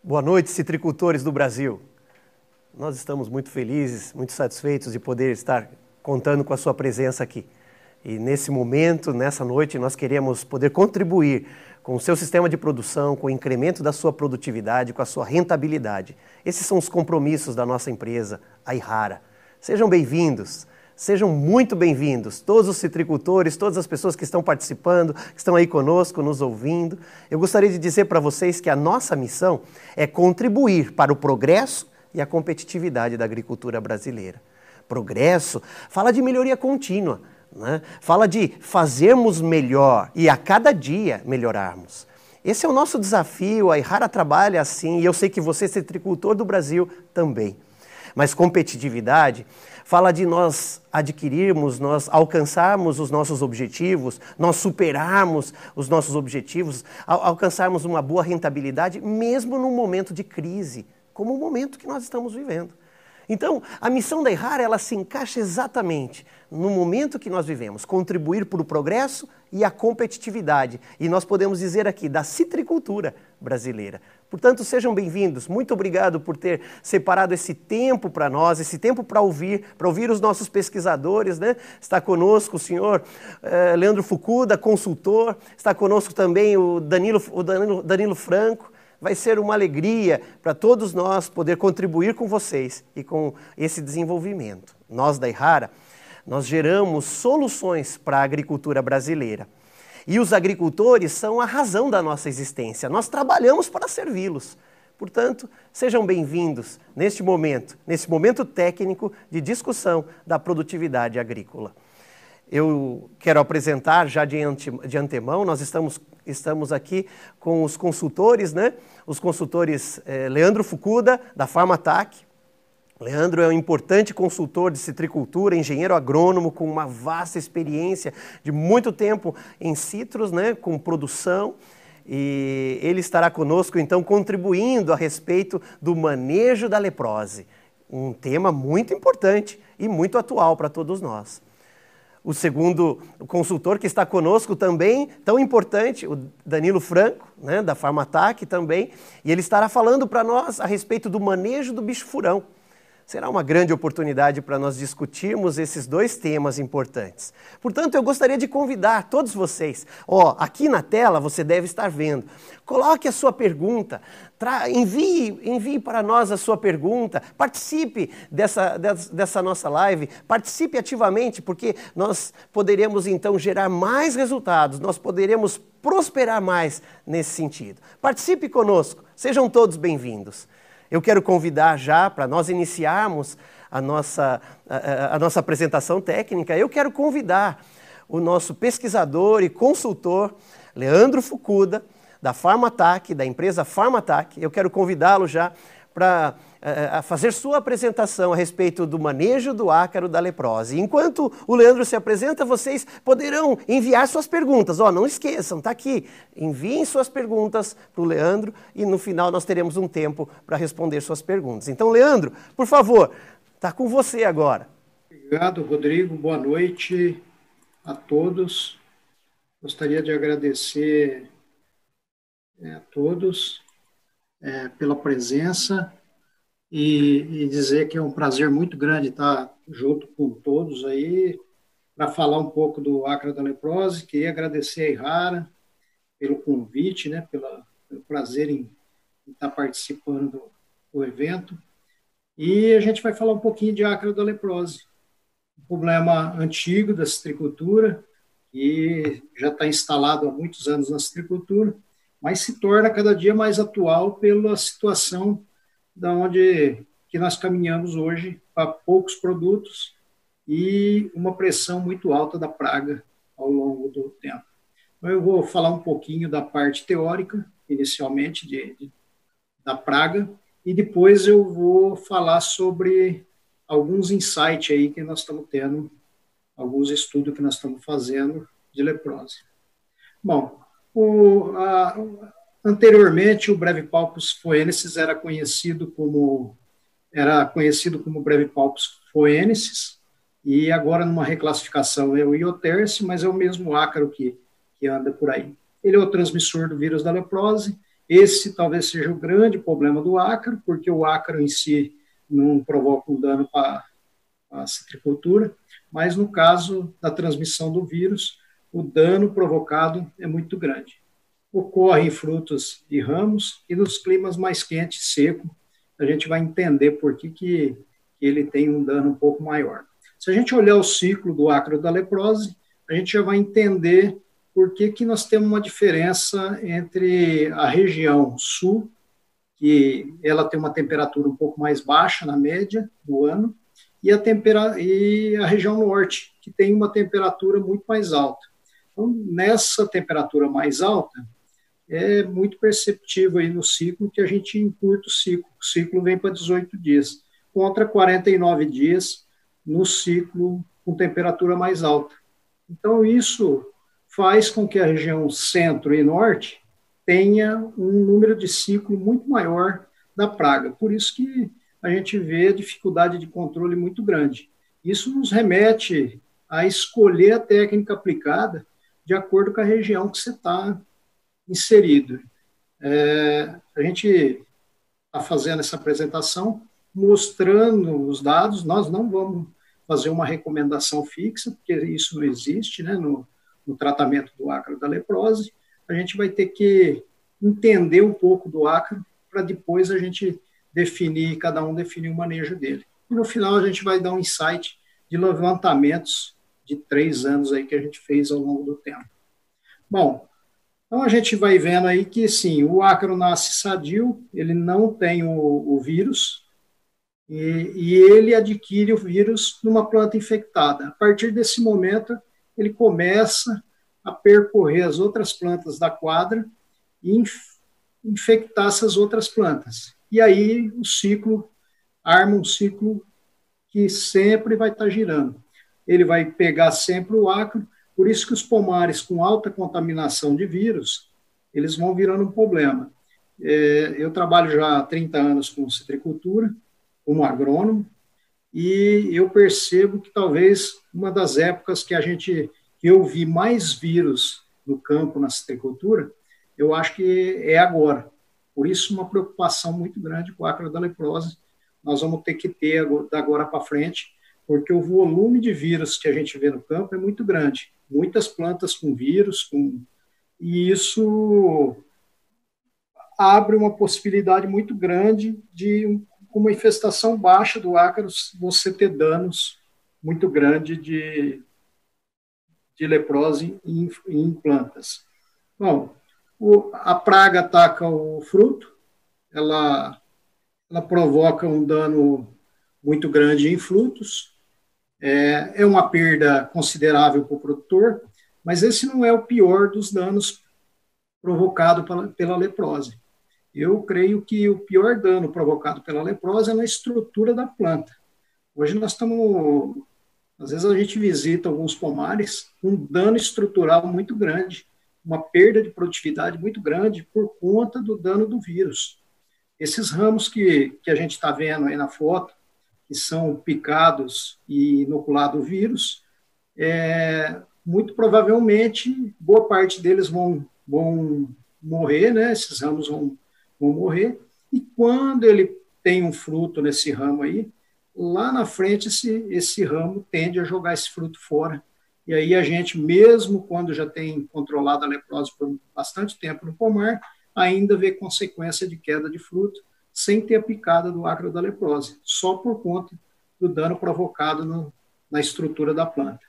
Boa noite, citricultores do Brasil. Nós estamos muito felizes, muito satisfeitos de poder estar contando com a sua presença aqui. E nesse momento, nessa noite, nós queremos poder contribuir com o seu sistema de produção, com o incremento da sua produtividade, com a sua rentabilidade. Esses são os compromissos da nossa empresa, a Yhara. Sejam bem-vindos. Sejam muito bem-vindos, todos os citricultores, todas as pessoas que estão participando, que estão aí conosco, nos ouvindo. Eu gostaria de dizer para vocês que a nossa missão é contribuir para o progresso e a competitividade da agricultura brasileira. Progresso fala de melhoria contínua, né? Fala de fazermos melhor e a cada dia melhorarmos. Esse é o nosso desafio, a Yhara trabalha assim e eu sei que você, citricultor do Brasil, também. Mas competitividade fala de nós adquirirmos, nós alcançarmos os nossos objetivos, nós superarmos os nossos objetivos, alcançarmos uma boa rentabilidade, mesmo num momento de crise, como o momento que nós estamos vivendo. Então, a missão da Yhara, ela se encaixa exatamente no momento que nós vivemos, contribuir para o progresso e a competitividade. E nós podemos dizer aqui, da citricultura brasileira. Portanto, sejam bem-vindos. Muito obrigado por ter separado esse tempo para nós, esse tempo para ouvir os nossos pesquisadores, né? Está conosco o senhor Leandro Fukuda, consultor. Está conosco também o Danilo Franco. Vai ser uma alegria para todos nós poder contribuir com vocês e com esse desenvolvimento. Nós da Yhara, nós geramos soluções para a agricultura brasileira. E os agricultores são a razão da nossa existência. Nós trabalhamos para servi-los. Portanto, sejam bem-vindos nesse momento técnico de discussão da produtividade agrícola. Eu quero apresentar já de antemão, nós estamos aqui com os consultores, né? Os consultores Leandro Fukuda, da Farmatac. Leandro é um importante consultor de citricultura, engenheiro agrônomo com uma vasta experiência de muito tempo em citros, né? Com produção. E ele estará conosco, então, contribuindo a respeito do manejo da leprose. Um tema muito importante e muito atual para todos nós. O segundo consultor que está conosco também, tão importante, o Danilo Franco, né, da Farmatac também, e ele estará falando para nós a respeito do manejo do bicho-furão. Será uma grande oportunidade para nós discutirmos esses dois temas importantes. Portanto, eu gostaria de convidar todos vocês, aqui na tela você deve estar vendo, coloque a sua pergunta, envie para nós a sua pergunta, participe dessa nossa live, participe ativamente, porque nós poderemos então gerar mais resultados, nós poderemos prosperar mais nesse sentido. Participe conosco, sejam todos bem-vindos. Eu quero convidar já, para nós iniciarmos a nossa apresentação técnica, eu quero convidar o nosso pesquisador e consultor, Leandro Fukuda, da Farmatac, da empresa Farmatac. Eu quero convidá-lo já para fazer sua apresentação a respeito do manejo do ácaro da leprose. Enquanto o Leandro se apresenta, vocês poderão enviar suas perguntas. Não esqueçam, está aqui. Enviem suas perguntas para o Leandro e no final nós teremos um tempo para responder suas perguntas. Então, Leandro, por favor, está com você agora. Obrigado, Rodrigo. Boa noite a todos. Gostaria de agradecer a todos pela presença e dizer que é um prazer muito grande estar junto com todos aí para falar um pouco do ácaro da leprose. Queria agradecer a Yhara pelo convite, né, pelo prazer em estar participando do evento. E a gente vai falar um pouquinho de ácaro da leprose, um problema antigo da citricultura, que já está instalado há muitos anos na citricultura, mas se torna cada dia mais atual pela situação que nós caminhamos hoje para poucos produtos e uma pressão muito alta da praga ao longo do tempo. Então, eu vou falar um pouquinho da parte teórica, inicialmente, da praga, e depois eu vou falar sobre alguns insights aí que nós estamos tendo, alguns estudos que nós estamos fazendo de leprose. Bom, anteriormente o Brevipalpus foensis era conhecido como Brevipalpus foensis, e agora numa reclassificação é o Ioterce, mas é o mesmo ácaro que anda por aí. Ele é o transmissor do vírus da leprose Esse talvez seja o grande problema do ácaro, porque o ácaro em si não provoca um dano para a citricultura, mas no caso da transmissão do vírus, o dano provocado é muito grande. Ocorre em frutos e ramos, e nos climas mais quentes e secos, a gente vai entender por que ele tem um dano um pouco maior. Se a gente olhar o ciclo do ácaro da leprose, a gente já vai entender por que nós temos uma diferença entre a região sul, que ela tem uma temperatura um pouco mais baixa na média do ano, e a região norte, que tem uma temperatura muito mais alta. Então, nessa temperatura mais alta, é muito perceptível aí no ciclo que a gente encurta o ciclo. O ciclo vem para 18 dias, contra 49 dias no ciclo com temperatura mais alta. Então, isso faz com que a região centro e norte tenha um número de ciclo muito maior da praga. Por isso que a gente vê a dificuldade de controle muito grande. Isso nos remete a escolher a técnica aplicada de acordo com a região que você está inserido. A gente está fazendo essa apresentação mostrando os dados. Nós não vamos fazer uma recomendação fixa, porque isso não existe, né, no tratamento do ácaro da leprose. A gente vai ter que entender um pouco do ácaro para depois a gente definir, cada um definir o manejo dele. E no final a gente vai dar um insight de levantamentos de 3 anos aí que a gente fez ao longo do tempo. Bom, então a gente vai vendo aí que, sim, o ácaro nasce sadio, ele não tem o vírus, e ele adquire o vírus numa planta infectada. A partir desse momento, ele começa a percorrer as outras plantas da quadra e infectar essas outras plantas. E aí o ciclo arma um ciclo que sempre vai estar girando. Ele vai pegar sempre o ácaro, por isso que os pomares com alta contaminação de vírus, eles vão virando um problema. Eu trabalho já há 30 anos com citricultura, como agrônomo, e eu percebo que talvez uma das épocas que eu vi mais vírus no campo, na citricultura, eu acho que é agora. Por isso, uma preocupação muito grande com o ácaro da leprose. Nós vamos ter que ter da agora para frente, porque o volume de vírus que a gente vê no campo é muito grande. Muitas plantas com vírus, e isso abre uma possibilidade muito grande de, com uma infestação baixa do ácaro, você ter danos muito grandes de leprose em plantas. Bom, a praga ataca o fruto, ela provoca um dano muito grande em frutos, é uma perda considerável para o produtor, mas esse não é o pior dos danos provocados pela leprose. Eu creio que o pior dano provocado pela leprose é na estrutura da planta. Hoje nós estamos, às vezes a gente visita alguns pomares com um dano estrutural muito grande, uma perda de produtividade muito grande por conta do dano do vírus. Esses ramos que a gente está vendo aí na foto, que são picados e inoculados o vírus, muito provavelmente, boa parte deles vão morrer, né? Esses ramos vão morrer, e quando ele tem um fruto nesse ramo aí, lá na frente esse ramo tende a jogar esse fruto fora. E aí a gente, mesmo quando já tem controlado a leprose por bastante tempo no pomar, ainda vê consequência de queda de fruto, sem ter a picada do ácaro da leprose, só por conta do dano provocado na estrutura da planta.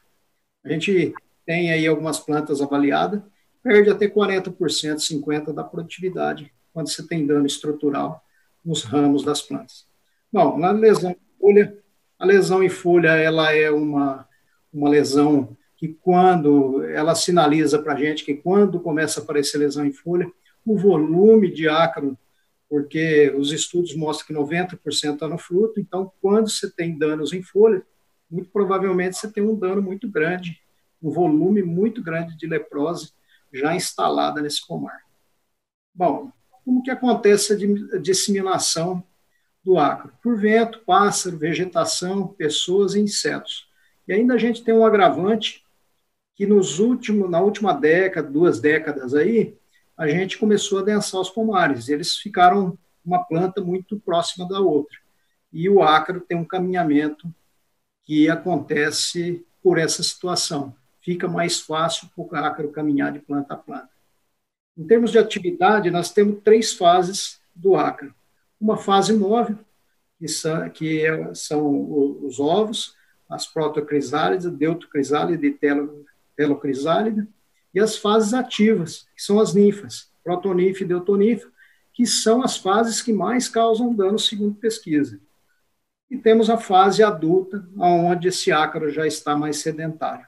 A gente tem aí algumas plantas avaliadas, perde até 40%, 50% da produtividade quando você tem dano estrutural nos ramos das plantas. Bom, na lesão em folha, a lesão em folha ela é uma lesão que quando ela sinaliza para a gente que quando começa a aparecer lesão em folha, o volume de ácaro, porque os estudos mostram que 90% está no fruto, então quando você tem danos em folha, muito provavelmente você tem um dano muito grande, um volume muito grande de leprose já instalada nesse pomar. Bom, como que acontece a disseminação do ácaro? Por vento, pássaro, vegetação, pessoas e insetos. E ainda a gente tem um agravante que na última década, 2 décadas aí, a gente começou a densar os pomares. Eles ficaram uma planta muito próxima da outra. E o ácaro tem um caminhamento que acontece por essa situação. Fica mais fácil para o ácaro caminhar de planta a planta. Em termos de atividade, nós temos 3 fases do ácaro. Uma fase móvel, que são os ovos, as protocrisálidas, deutocrisálida e telocrisálida, e as fases ativas, que são as ninfas, protoninfa e deutoninfa, que são as fases que mais causam dano, segundo pesquisa. E temos a fase adulta, onde esse ácaro já está mais sedentário.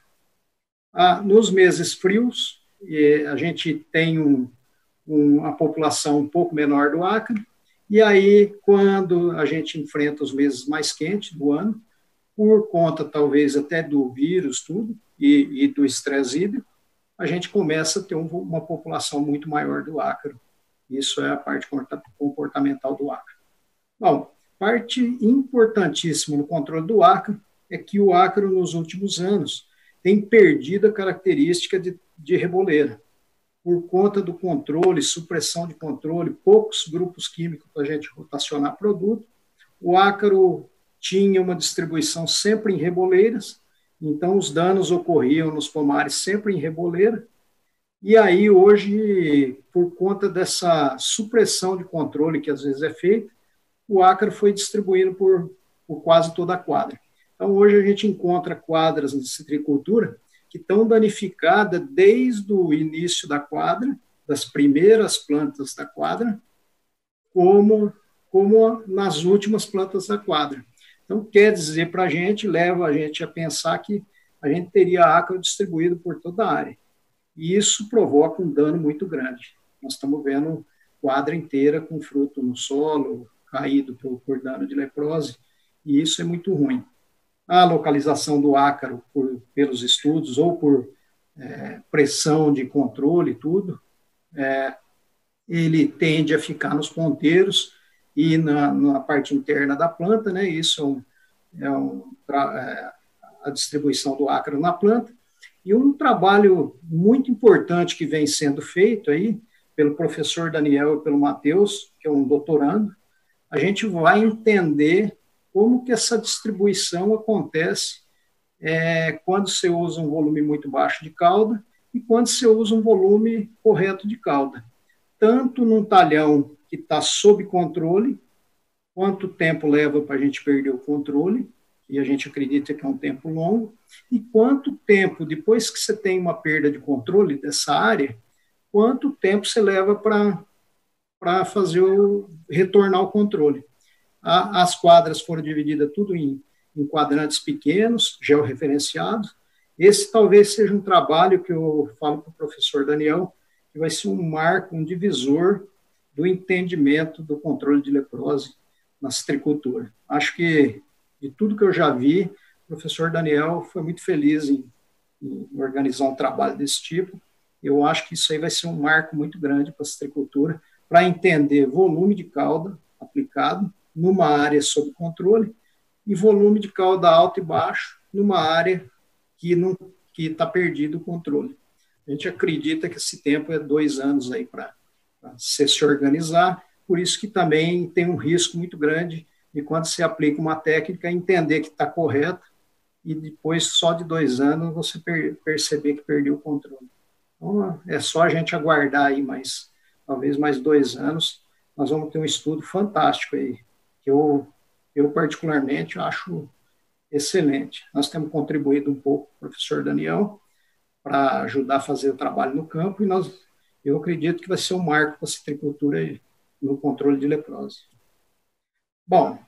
Nos meses frios, a gente tem uma população um pouco menor do ácaro, e aí, quando a gente enfrenta os meses mais quentes do ano, por conta, talvez, até do vírus, tudo, e do estresse hídrico, a gente começa a ter uma população muito maior do ácaro. Isso é a parte comportamental do ácaro. Bom, parte importantíssima no controle do ácaro é que o ácaro, nos últimos anos, tem perdido a característica de reboleira. Por conta do controle, supressão de controle, poucos grupos químicos para a gente rotacionar produto, o ácaro tinha uma distribuição sempre em reboleiras, então os danos ocorriam nos pomares sempre em reboleira, e aí hoje, por conta dessa supressão de controle que às vezes é feita, o ácaro foi distribuído por quase toda a quadra. Então hoje a gente encontra quadras de citricultura que estão danificadas desde o início da quadra, das primeiras plantas da quadra, como nas últimas plantas da quadra. Então, quer dizer para a gente, leva a gente a pensar que a gente teria ácaro distribuído por toda a área. E isso provoca um dano muito grande. Nós estamos vendo quadra inteira com fruto no solo, caído por dano de leprose, e isso é muito ruim. A localização do ácaro pelos estudos ou por pressão de controle, tudo, ele tende a ficar nos ponteiros e na parte interna da planta, né? Isso a distribuição do ácaro na planta. E um trabalho muito importante que vem sendo feito aí pelo professor Daniel e pelo Matheus, que é um doutorando, a gente vai entender como que essa distribuição acontece quando você usa um volume muito baixo de cauda e quando você usa um volume correto de cauda. Tanto num talhão que está sob controle, quanto tempo leva para a gente perder o controle, e a gente acredita que é um tempo longo, e quanto tempo, depois que você tem uma perda de controle dessa área, quanto tempo você leva para retornar o controle. As quadras foram divididas tudo em quadrantes pequenos, georreferenciados. Esse talvez seja um trabalho que eu falo para o professor Daniel, que vai ser um marco, um divisor do entendimento do controle de leprose na citricultura. Acho que, de tudo que eu já vi, o professor Daniel foi muito feliz em organizar um trabalho desse tipo. Eu acho que isso aí vai ser um marco muito grande para a citricultura, para entender volume de cauda aplicado numa área sob controle e volume de cauda alto e baixo numa área que está perdido o controle. A gente acredita que esse tempo é 2 anos aí para se organizar, por isso que também tem um risco muito grande de quando se aplica uma técnica, entender que está correta e depois só de 2 anos você perceber que perdeu o controle. Então, é só a gente aguardar aí talvez mais 2 anos, nós vamos ter um estudo fantástico aí, que eu particularmente acho excelente. Nós temos contribuído um pouco com o professor Daniel para ajudar a fazer o trabalho no campo e eu acredito que vai ser um marco para a citricultura no controle de leprose. Bom,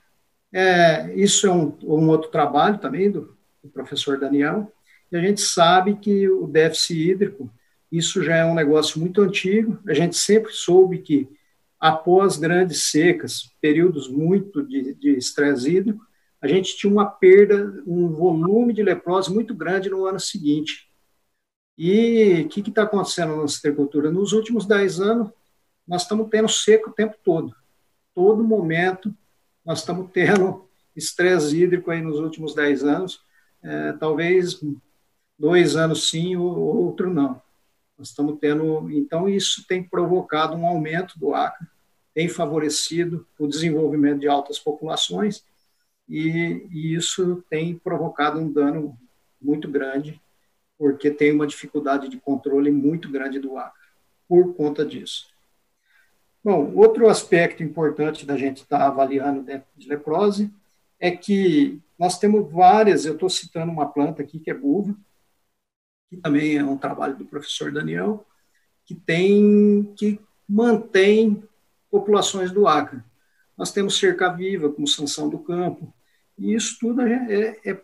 isso é um outro trabalho também do professor Daniel, e a gente sabe que o déficit hídrico, isso já é um negócio muito antigo, a gente sempre soube que após grandes secas, períodos muito de estresse hídrico, a gente tinha uma perda, um volume de leprose muito grande no ano seguinte. E o que está acontecendo na citricultura? Nos últimos 10 anos, nós estamos tendo seca o tempo todo. Todo momento, nós estamos tendo estresse hídrico aí nos últimos 10 anos, talvez 2 anos sim, ou outro não. Nós estamos tendo, então isso tem provocado um aumento do Acre, tem favorecido o desenvolvimento de altas populações e isso tem provocado um dano muito grande, porque tem uma dificuldade de controle muito grande do Acre por conta disso. Bom, outro aspecto importante da gente estar avaliando dentro de leprose é que nós temos várias, eu estou citando uma planta aqui que é buva, que também é um trabalho do professor Daniel, que mantém populações do Acre. Nós temos cerca-viva, como sanção do campo, e isso tudo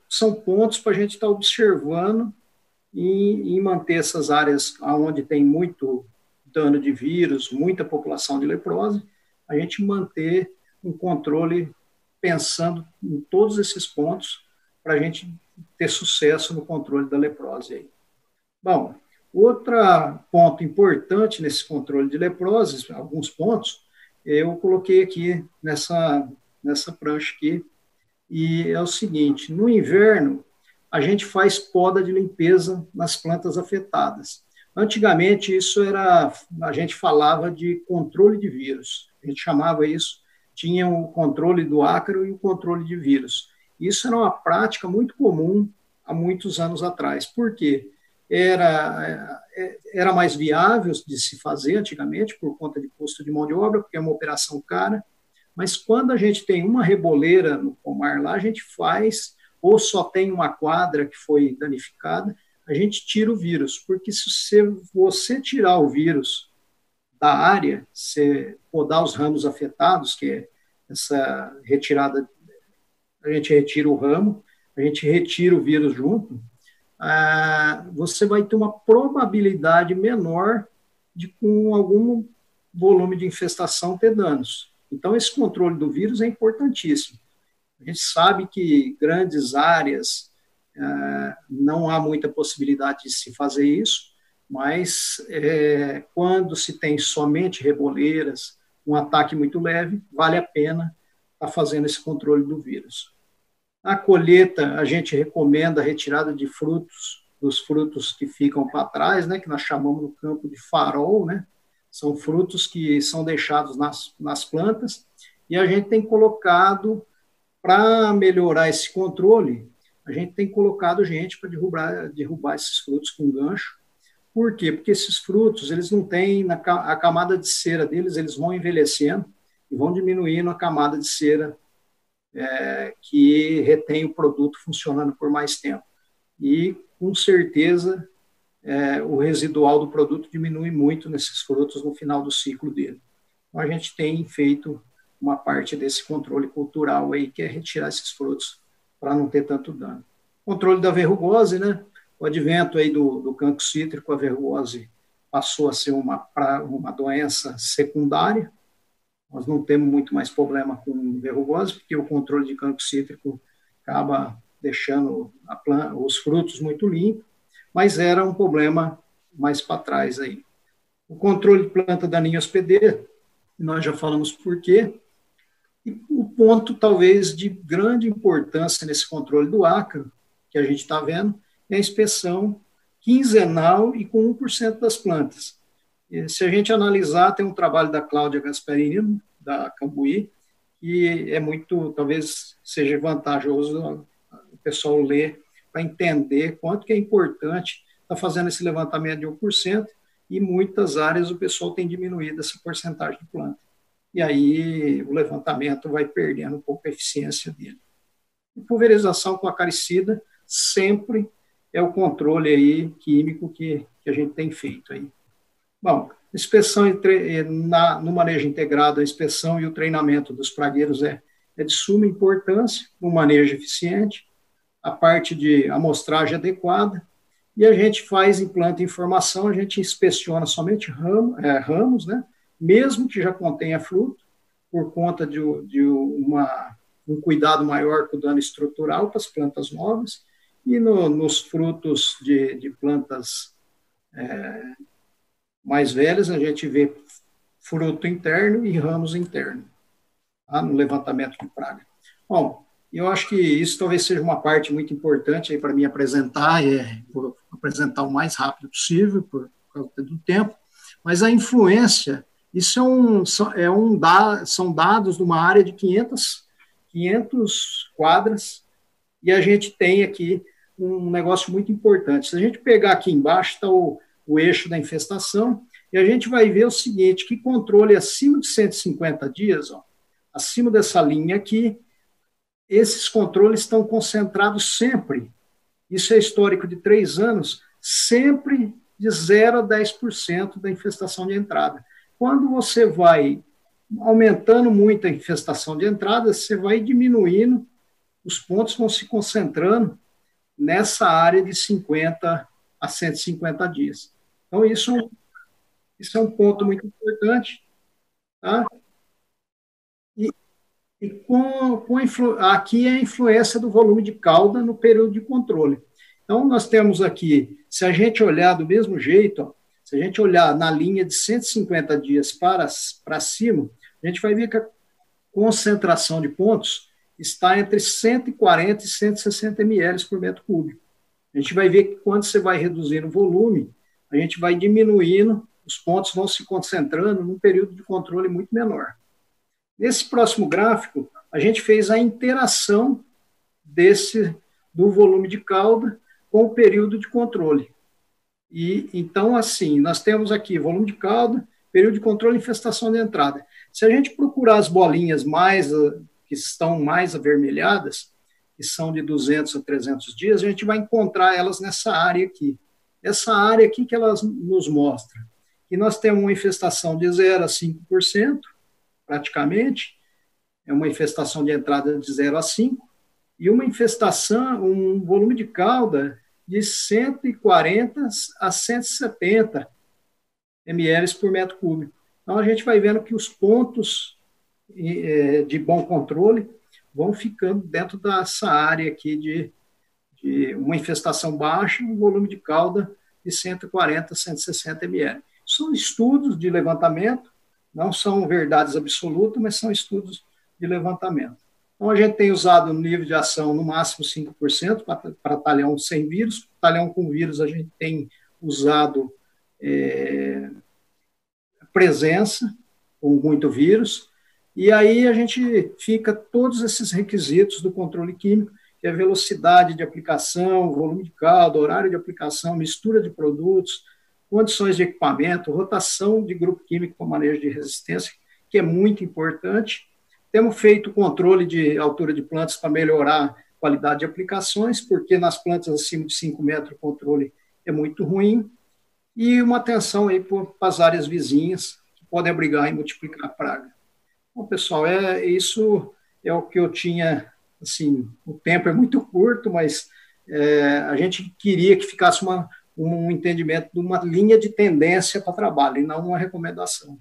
são pontos para a gente estar observando e manter essas áreas onde tem muito dano de vírus, muita população de leprose, a gente manter um controle pensando em todos esses pontos para a gente ter sucesso no controle da leprose. Aí. Bom, outro ponto importante nesse controle de leprose, alguns pontos, eu coloquei aqui nessa prancha aqui, e é o seguinte, no inverno, a gente faz poda de limpeza nas plantas afetadas. Antigamente, a gente falava de controle de vírus, a gente chamava isso, tinha o controle do ácaro e o controle de vírus. Isso era uma prática muito comum há muitos anos atrás. Por quê? Era mais viável de se fazer antigamente, por conta de custo de mão de obra, porque é uma operação cara, mas quando a gente tem uma reboleira no pomar lá, a gente faz, ou só tem uma quadra que foi danificada, a gente tira o vírus, porque se você tirar o vírus da área, você podar os ramos afetados, que é essa retirada, a gente retira o ramo, a gente retira o vírus junto, você vai ter uma probabilidade menor de, com algum volume de infestação, ter danos. Então, esse controle do vírus é importantíssimo. A gente sabe que grandes áreas não há muita possibilidade de se fazer isso, mas quando se tem somente reboleiras, um ataque muito leve, vale a pena estar fazendo esse controle do vírus. Na colheita, a gente recomenda a retirada de frutos, dos frutos que ficam para trás, né, que nós chamamos no campo de farol, né? São frutos que são deixados nas plantas, e a gente tem colocado, para melhorar esse controle, a gente tem colocado gente para derrubar esses frutos com gancho. Por quê? Porque esses frutos, eles não têm, a camada de cera deles, eles vão envelhecendo e vão diminuindo a camada de cera que retém o produto funcionando por mais tempo. E, com certeza, o residual do produto diminui muito nesses frutos no final do ciclo dele. Então, a gente tem feito uma parte desse controle cultural aí, que é retirar esses frutos para não ter tanto dano. Controle da verrugose, né? O advento aí do cancro cítrico, a verrugose passou a ser uma doença secundária. Nós não temos muito mais problema com verrugose, porque o controle de cancro cítrico acaba deixando os frutos muito limpos, mas era um problema mais para trás aí. O controle de planta daninha hospedeira, nós já falamos por quê. E o ponto, talvez, de grande importância nesse controle do ácaro, que a gente está vendo, é a inspeção quinzenal e com 1% das plantas. E, se a gente analisar, tem um trabalho da Cláudia Gasparini, da Cambuí, que é muito, talvez seja vantajoso o pessoal ler para entender quanto que é importante estar fazendo esse levantamento de 1%, e muitas áreas o pessoal tem diminuído essa porcentagem de planta. E aí o levantamento vai perdendo um pouco a eficiência dele. E pulverização com acaricida sempre é o controle aí químico que a gente tem feito aí. Bom, inspeção no manejo integrado, a inspeção e o treinamento dos pragueiros é de suma importância, um manejo eficiente, a parte de amostragem adequada, e a gente faz implanta em formação, a gente inspeciona somente ramos, né? Mesmo que já contenha fruto, por conta de um cuidado maior com o dano estrutural para as plantas novas, e nos frutos de plantas mais velhas, a gente vê fruto interno e ramos internos, tá? No levantamento de praga. Bom, eu acho que isso talvez seja uma parte muito importante para mim apresentar, vou apresentar o mais rápido possível, por causa do tempo, mas a influência, isso são dados de uma área de 500 quadras, e a gente tem aqui um negócio muito importante. Se a gente pegar aqui embaixo, está o eixo da infestação, e a gente vai ver o seguinte, que controle acima de 150 dias, ó, acima dessa linha aqui, esses controles estão concentrados sempre, isso é histórico de 3 anos, sempre de 0 a 10% da infestação de entrada. Quando você vai aumentando muito a infestação de entrada, você vai diminuindo, os pontos vão se concentrando nessa área de 50 a 150 dias. Então, isso é um ponto muito importante. Tá? Aqui é a influência do volume de cauda no período de controle. Então, nós temos aqui, se a gente olhar do mesmo jeito, ó, se a gente olhar na linha de 150 dias para cima, a gente vai ver que a concentração de pontos está entre 140 e 160 ml por metro cúbico. A gente vai ver que quando você vai reduzindo o volume, a gente vai diminuindo, os pontos vão se concentrando num período de controle muito menor. Nesse próximo gráfico, a gente fez a interação do volume de cauda com o período de controle. E então, assim, nós temos aqui volume de cauda, período de controle e infestação de entrada. Se a gente procurar as bolinhas que estão mais avermelhadas, que são de 200 a 300 dias, a gente vai encontrar elas nessa área aqui. Essa área aqui que elas nos mostram que nós temos uma infestação de 0 a 5%, praticamente, é uma infestação de entrada de 0 a 5, e uma infestação, um volume de cauda de 140 a 170 ml por metro cúbico. Então, a gente vai vendo que os pontos de bom controle vão ficando dentro dessa área aqui de uma infestação baixa, um volume de cauda de 140 a 160 ml. São estudos de levantamento, não são verdades absolutas, mas são estudos de levantamento. Então, a gente tem usado no nível de ação no máximo 5% para talhão sem vírus. Talhão com vírus, a gente tem usado presença com muito vírus. E aí a gente fica todos esses requisitos do controle químico, que é velocidade de aplicação, volume de caldo, horário de aplicação, mistura de produtos, condições de equipamento, rotação de grupo químico com manejo de resistência, que é muito importante. Temos feito controle de altura de plantas para melhorar a qualidade de aplicações, porque nas plantas acima de 5 metros o controle é muito ruim. E uma atenção aí para as áreas vizinhas, que podem abrigar e multiplicar a praga. Bom, pessoal, isso é o que eu tinha, assim, o tempo é muito curto, mas a gente queria que ficasse um entendimento de uma linha de tendência para trabalho, e não uma recomendação.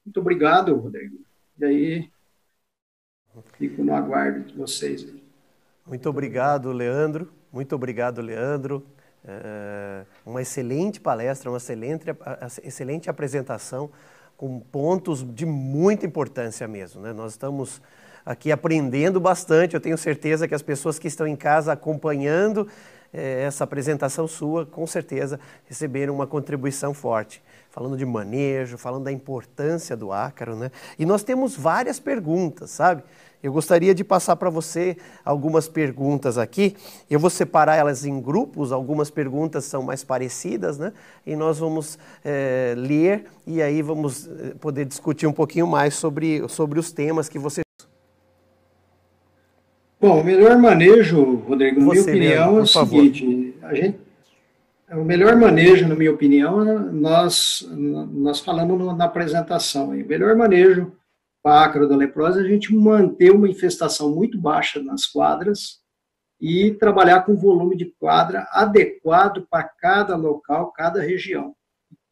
Muito obrigado, Rodrigo. E aí, fico no aguardo de vocês. Muito obrigado, Leandro. Muito obrigado, Leandro. Uma excelente palestra, uma excelente apresentação, com pontos de muita importância mesmo, né? Nós estamos aqui aprendendo bastante, eu tenho certeza que as pessoas que estão em casa acompanhando essa apresentação sua, com certeza receberam uma contribuição forte, falando de manejo, falando da importância do ácaro, né? E nós temos várias perguntas, sabe? Eu gostaria de passar para você algumas perguntas aqui. Eu vou separar elas em grupos, algumas perguntas são mais parecidas, né? E nós vamos ler e aí vamos poder discutir um pouquinho mais sobre os temas que você... Bom, o melhor manejo, Rodrigo, na minha opinião, é o seguinte, o melhor manejo, na minha opinião, nós falamos na apresentação, o melhor manejo para a ácaro da leprose é a gente manter uma infestação muito baixa nas quadras e trabalhar com volume de quadra adequado para cada local, cada região.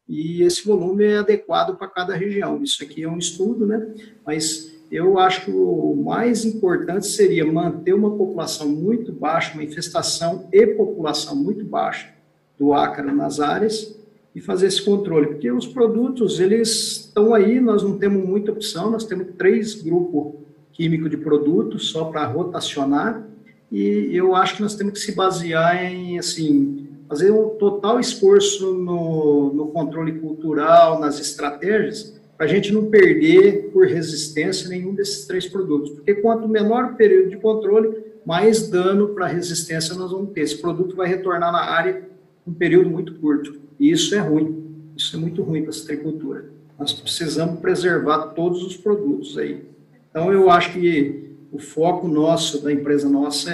E esse volume é adequado para cada região. Isso aqui é um estudo, né? Mas eu acho que o mais importante seria manter uma população muito baixa, uma infestação e população muito baixa do ácaro nas áreas e fazer esse controle, porque os produtos, eles estão aí, nós não temos muita opção, nós temos 3 grupos químicos de produtos só para rotacionar, e eu acho que nós temos que se basear em, assim, fazer um total esforço no controle cultural, nas estratégias, para a gente não perder por resistência nenhum desses 3 produtos. Porque quanto menor o período de controle, mais dano para a resistência nós vamos ter. Esse produto vai retornar na área em um período muito curto. E isso é ruim. Isso é muito ruim para a citricultura. Nós precisamos preservar todos os produtos aí. Então, eu acho que o foco nosso, da empresa nossa,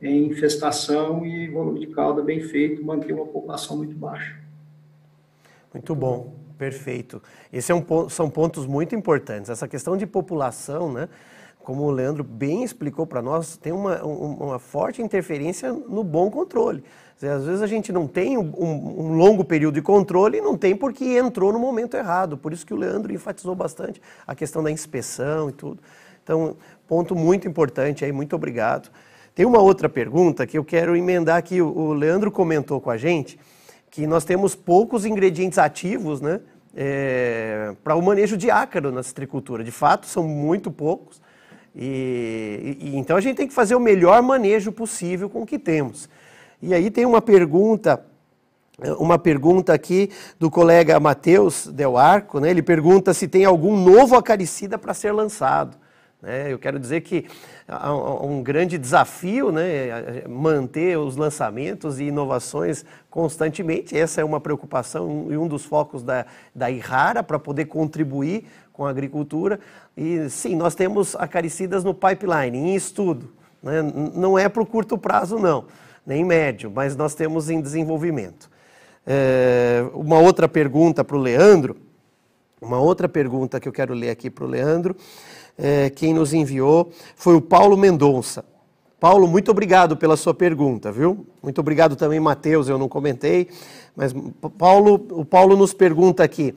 é infestação e volume de calda bem feito, manter uma população muito baixa. Muito bom, perfeito. Esse são pontos muito importantes. Essa questão de população, né? Como o Leandro bem explicou para nós, tem uma forte interferência no bom controle. Às vezes a gente não tem um longo período de controle e não tem porque entrou no momento errado. Por isso que o Leandro enfatizou bastante a questão da inspeção e tudo. Então, ponto muito importante aí, muito obrigado. Tem uma outra pergunta que eu quero emendar aqui. O Leandro comentou com a gente que nós temos poucos ingredientes ativos, né, para o manejo de ácaro na citricultura. De fato, são muito poucos. Então a gente tem que fazer o melhor manejo possível com o que temos. E aí tem uma pergunta aqui do colega Matheus Del Arco, né? Ele pergunta se tem algum novo acaricida para ser lançado. Eu quero dizer que há um grande desafio, né, manter os lançamentos e inovações constantemente. Essa é uma preocupação e um dos focos da Irrara para poder contribuir com a agricultura. E sim, nós temos acaricidas no pipeline, em estudo, né? Não é para o curto prazo não, nem médio, mas nós temos em desenvolvimento. Uma outra pergunta para o Leandro, uma outra pergunta que eu quero ler aqui para o Leandro, quem nos enviou foi o Paulo Mendonça. Paulo, muito obrigado pela sua pergunta, viu? Muito obrigado também, Matheus, eu não comentei, mas o Paulo nos pergunta aqui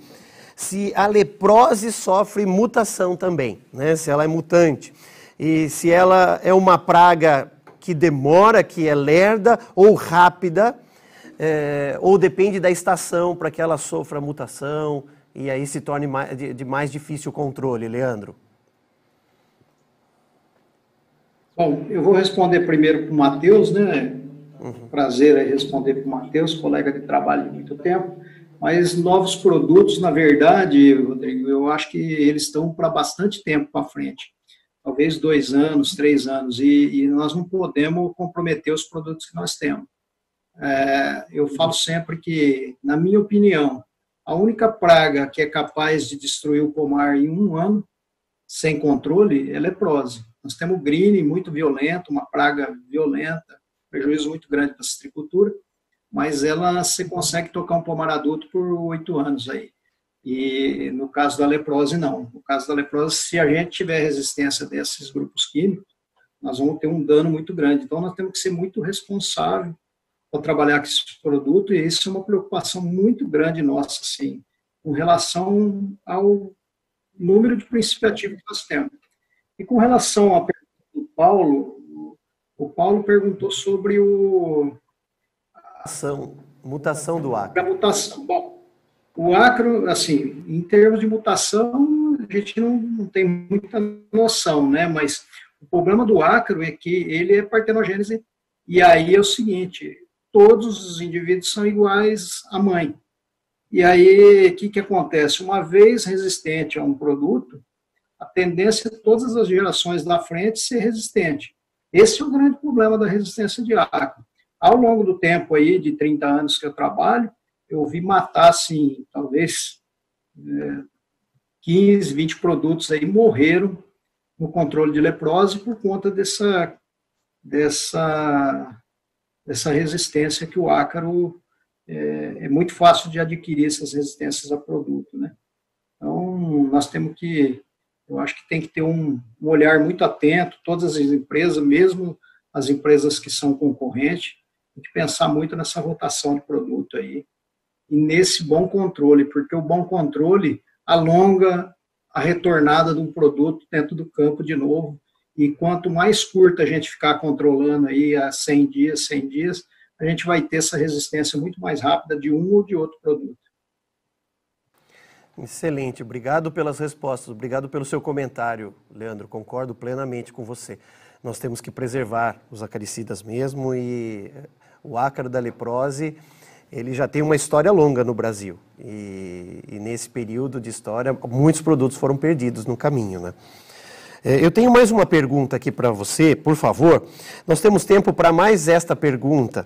se a leprose sofre mutação também, né? Se ela é mutante, e se ela é uma praga que demora, que é lerda ou rápida, ou depende da estação para que ela sofra mutação e aí se torne de mais difícil controle, Leandro. Bom, eu vou responder primeiro para o Matheus, né? Prazer é responder para o Matheus, colega de trabalho de muito tempo. Mas novos produtos, na verdade, Rodrigo, eu acho que eles estão para bastante tempo para frente. Talvez 2 anos, 3 anos, e nós não podemos comprometer os produtos que nós temos. Eu falo sempre que, na minha opinião, a única praga que é capaz de destruir o pomar em 1 ano, sem controle, é leprose. Nós temos o green muito violento, uma praga violenta, prejuízo muito grande para a citricultura, mas você consegue tocar um pomar adulto por 8 anos aí. E no caso da leprose, não. No caso da leprose, se a gente tiver resistência desses grupos químicos, nós vamos ter um dano muito grande. Então, nós temos que ser muito responsáveis para trabalhar com esse produto, e isso é uma preocupação muito grande nossa, assim, com relação ao número de princípio ativo que nós temos. E com relação à pergunta do Paulo, o Paulo perguntou sobre mutação do acro. A mutação. Bom, o acro, assim, em termos de mutação, a gente não tem muita noção, né? Mas o problema do acro é que ele é partenogênese, e aí é o seguinte, todos os indivíduos são iguais à mãe. E aí, o que acontece? Uma vez resistente a um produto, a tendência é todas as gerações da frente ser resistente. Esse é o grande problema da resistência de acro. Ao longo do tempo aí, de 30 anos que eu trabalho, eu vi matar, assim, talvez 15, 20 produtos aí morreram no controle de leprose por conta dessa resistência que o ácaro é muito fácil de adquirir essas resistências a produto, né? Então, nós temos que, eu acho que tem que ter um olhar muito atento, todas as empresas, mesmo as empresas que são concorrentes, tem que pensar muito nessa rotação de produto aí, e nesse bom controle, porque o bom controle alonga a retornada de um produto dentro do campo de novo, e quanto mais curta a gente ficar controlando aí a 100 dias, a gente vai ter essa resistência muito mais rápida de um ou de outro produto. Excelente, obrigado pelas respostas, obrigado pelo seu comentário, Leandro, concordo plenamente com você. Nós temos que preservar os acaricidas mesmo, e O ácaro da leprose, ele já tem uma história longa no Brasil. E nesse período de história, muitos produtos foram perdidos no caminho, né? Eu tenho mais uma pergunta aqui para você, por favor. Nós temos tempo para mais esta pergunta.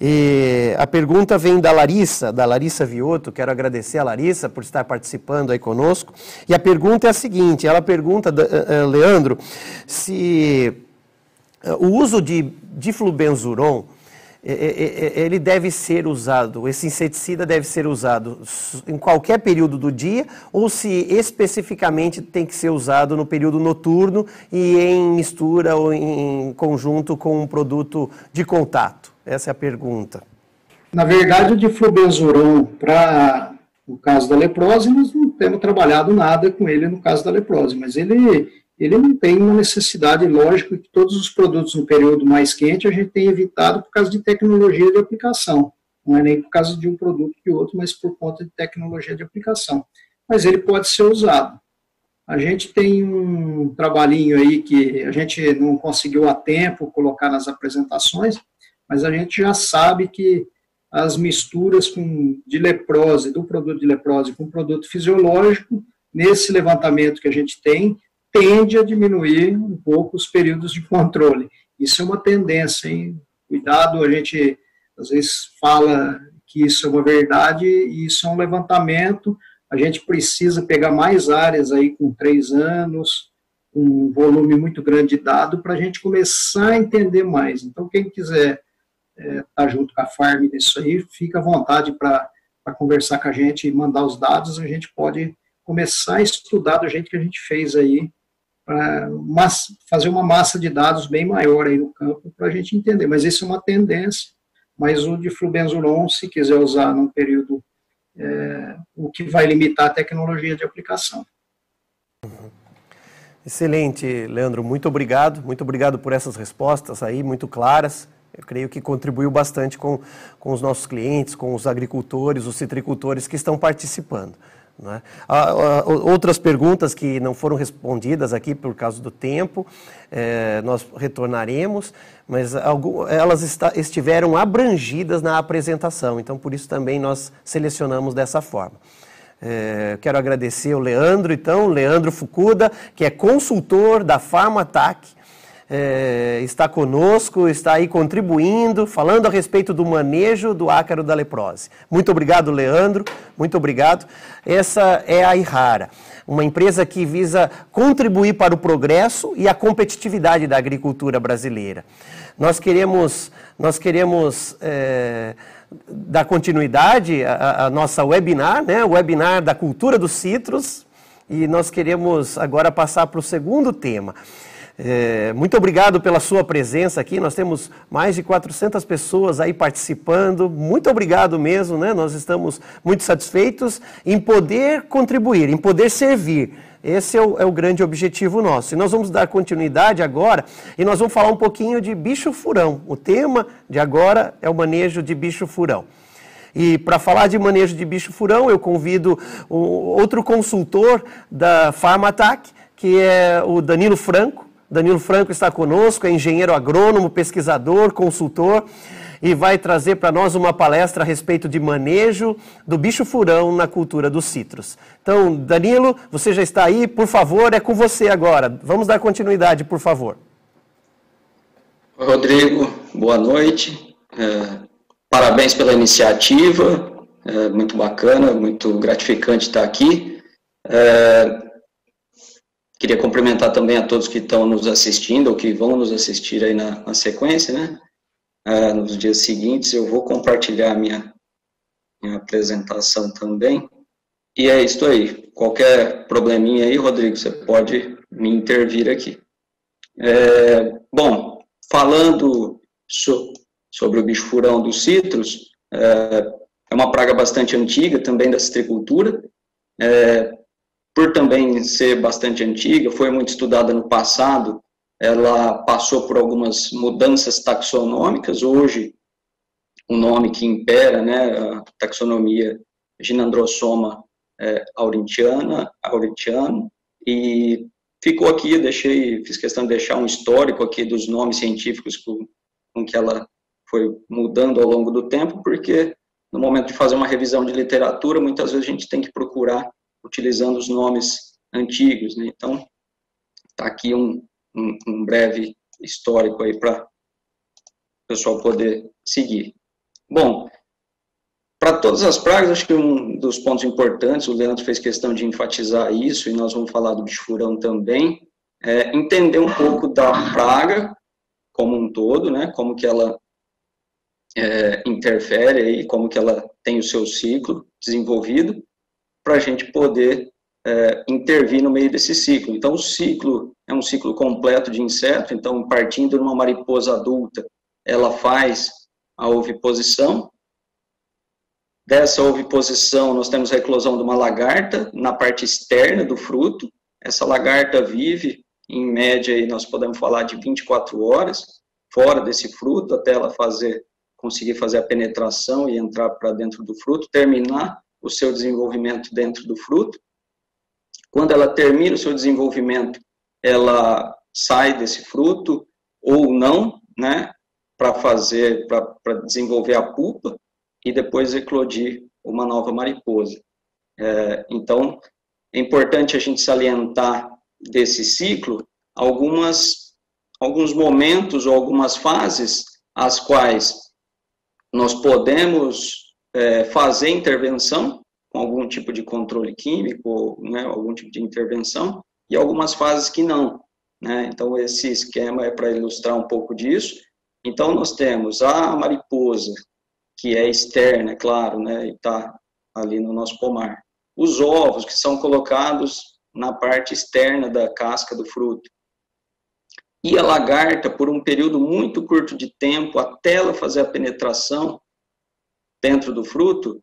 E a pergunta vem da Larissa Viotto. Quero agradecer a Larissa por estar participando aí conosco. E a pergunta é a seguinte, ela pergunta, Leandro, se o uso de diflubenzuron, ele deve ser usado, esse inseticida deve ser usado em qualquer período do dia ou se especificamente tem que ser usado no período noturno e em mistura ou em conjunto com um produto de contato? Essa é a pergunta. Na verdade, o diflubenzuron, no caso da leprose, nós não temos trabalhado nada com ele no caso da leprose, mas ele não tem uma necessidade, lógico, que todos os produtos no período mais quente a gente tem evitado por causa de tecnologia de aplicação. Não é nem por causa de um produto que outro, mas por conta de tecnologia de aplicação. Mas ele pode ser usado. A gente tem um trabalhinho aí que a gente não conseguiu a tempo colocar nas apresentações, mas a gente já sabe que as misturas de leprose, do produto de leprose com produto fisiológico, nesse levantamento que a gente tem, tende a diminuir um pouco os períodos de controle. Isso é uma tendência, hein? Cuidado, a gente às vezes fala que isso é uma verdade e isso é um levantamento. A gente precisa pegar mais áreas aí com 3 anos, um volume muito grande de dado para a gente começar a entender mais. Então, quem quiser estar junto com a Farm nisso aí, fica à vontade para conversar com a gente e mandar os dados, a gente pode começar a estudar do jeito que a gente fez aí, para fazer uma massa de dados bem maior aí no campo para a gente entender. Mas isso é uma tendência, mas o diflubenzuron, se quiser usar num período, o que vai limitar a tecnologia de aplicação. Excelente, Leandro, muito obrigado por essas respostas aí, muito claras. Eu creio que contribuiu bastante com os nossos clientes, com os agricultores, os citricultores que estão participando. Né? Outras perguntas que não foram respondidas aqui por causa do tempo, nós retornaremos, mas elas estiveram abrangidas na apresentação, então por isso também nós selecionamos dessa forma. Quero agradecer o Leandro, então, Leandro Fukuda, que é consultor da Pharmatac, está conosco, está aí contribuindo, falando a respeito do manejo do ácaro da leprose. Muito obrigado, Leandro, muito obrigado. Essa é a Irrara, uma empresa que visa contribuir para o progresso e a competitividade da agricultura brasileira. Nós queremos dar continuidade à nossa webinar, né? O webinar da cultura dos citros, e nós queremos agora passar para o segundo tema. Muito obrigado pela sua presença aqui, nós temos mais de 400 pessoas aí participando, muito obrigado mesmo, né? Nós estamos muito satisfeitos em poder contribuir, em poder servir. Esse é o grande objetivo nosso. E nós vamos dar continuidade agora e nós vamos falar um pouquinho de bicho-furão. O tema de agora é o manejo de bicho-furão. E para falar de manejo de bicho-furão, eu convido outro consultor da Pharmatac, que é o Danilo Franco. Danilo Franco está conosco, é engenheiro agrônomo, pesquisador, consultor, e vai trazer para nós uma palestra a respeito de manejo do bicho-furão na cultura dos citros. Então, Danilo, você já está aí, por favor, é com você agora. Vamos dar continuidade, por favor. Rodrigo, boa noite. Parabéns pela iniciativa, muito bacana, muito gratificante estar aqui. Queria cumprimentar também a todos que estão nos assistindo, ou que vão nos assistir aí na sequência, né? Nos dias seguintes. Eu vou compartilhar minha apresentação também. E é isso aí. Qualquer probleminha aí, Rodrigo, você pode me intervir aqui. Bom, falando sobre o bicho-furão dos citros, é uma praga bastante antiga também da citricultura. Por também ser bastante antiga, foi muito estudada no passado, ela passou por algumas mudanças taxonômicas. Hoje, o nome que impera, né, a taxonomia Gynandrosoma auritiano, e ficou aqui, fiz questão de deixar um histórico aqui dos nomes científicos com que ela foi mudando ao longo do tempo, porque no momento de fazer uma revisão de literatura, muitas vezes a gente tem que procurar utilizando os nomes antigos, né? Então, está aqui um breve histórico aí para o pessoal poder seguir. Bom, para todas as pragas, acho que um dos pontos importantes, o Leandro fez questão de enfatizar isso, e nós vamos falar do bicho-furão também, é entender um pouco da praga como um todo, né, como que ela interfere aí, como que ela tem o seu ciclo desenvolvido, para a gente poder intervir no meio desse ciclo. Então, o ciclo é um ciclo completo de inseto, então, partindo de uma mariposa adulta, ela faz a oviposição. Dessa oviposição, nós temos a eclosão de uma lagarta na parte externa do fruto. Essa lagarta vive, em média, aí nós podemos falar de 24 horas fora desse fruto, até ela conseguir fazer a penetração e entrar para dentro do fruto, terminar o seu desenvolvimento dentro do fruto. Quando ela termina o seu desenvolvimento, ela sai desse fruto ou não, né, para desenvolver a pupa e depois eclodir uma nova mariposa. Então, é importante a gente salientar desse ciclo alguns momentos ou algumas fases as quais nós podemos fazer intervenção com algum tipo de controle químico, né, algum tipo de intervenção, e algumas fases que não, né? Então, esse esquema é para ilustrar um pouco disso. Então, nós temos a mariposa, que é externa, é claro, né, e está ali no nosso pomar. Os ovos, que são colocados na parte externa da casca do fruto. E a lagarta, por um período muito curto de tempo, até ela fazer a penetração dentro do fruto,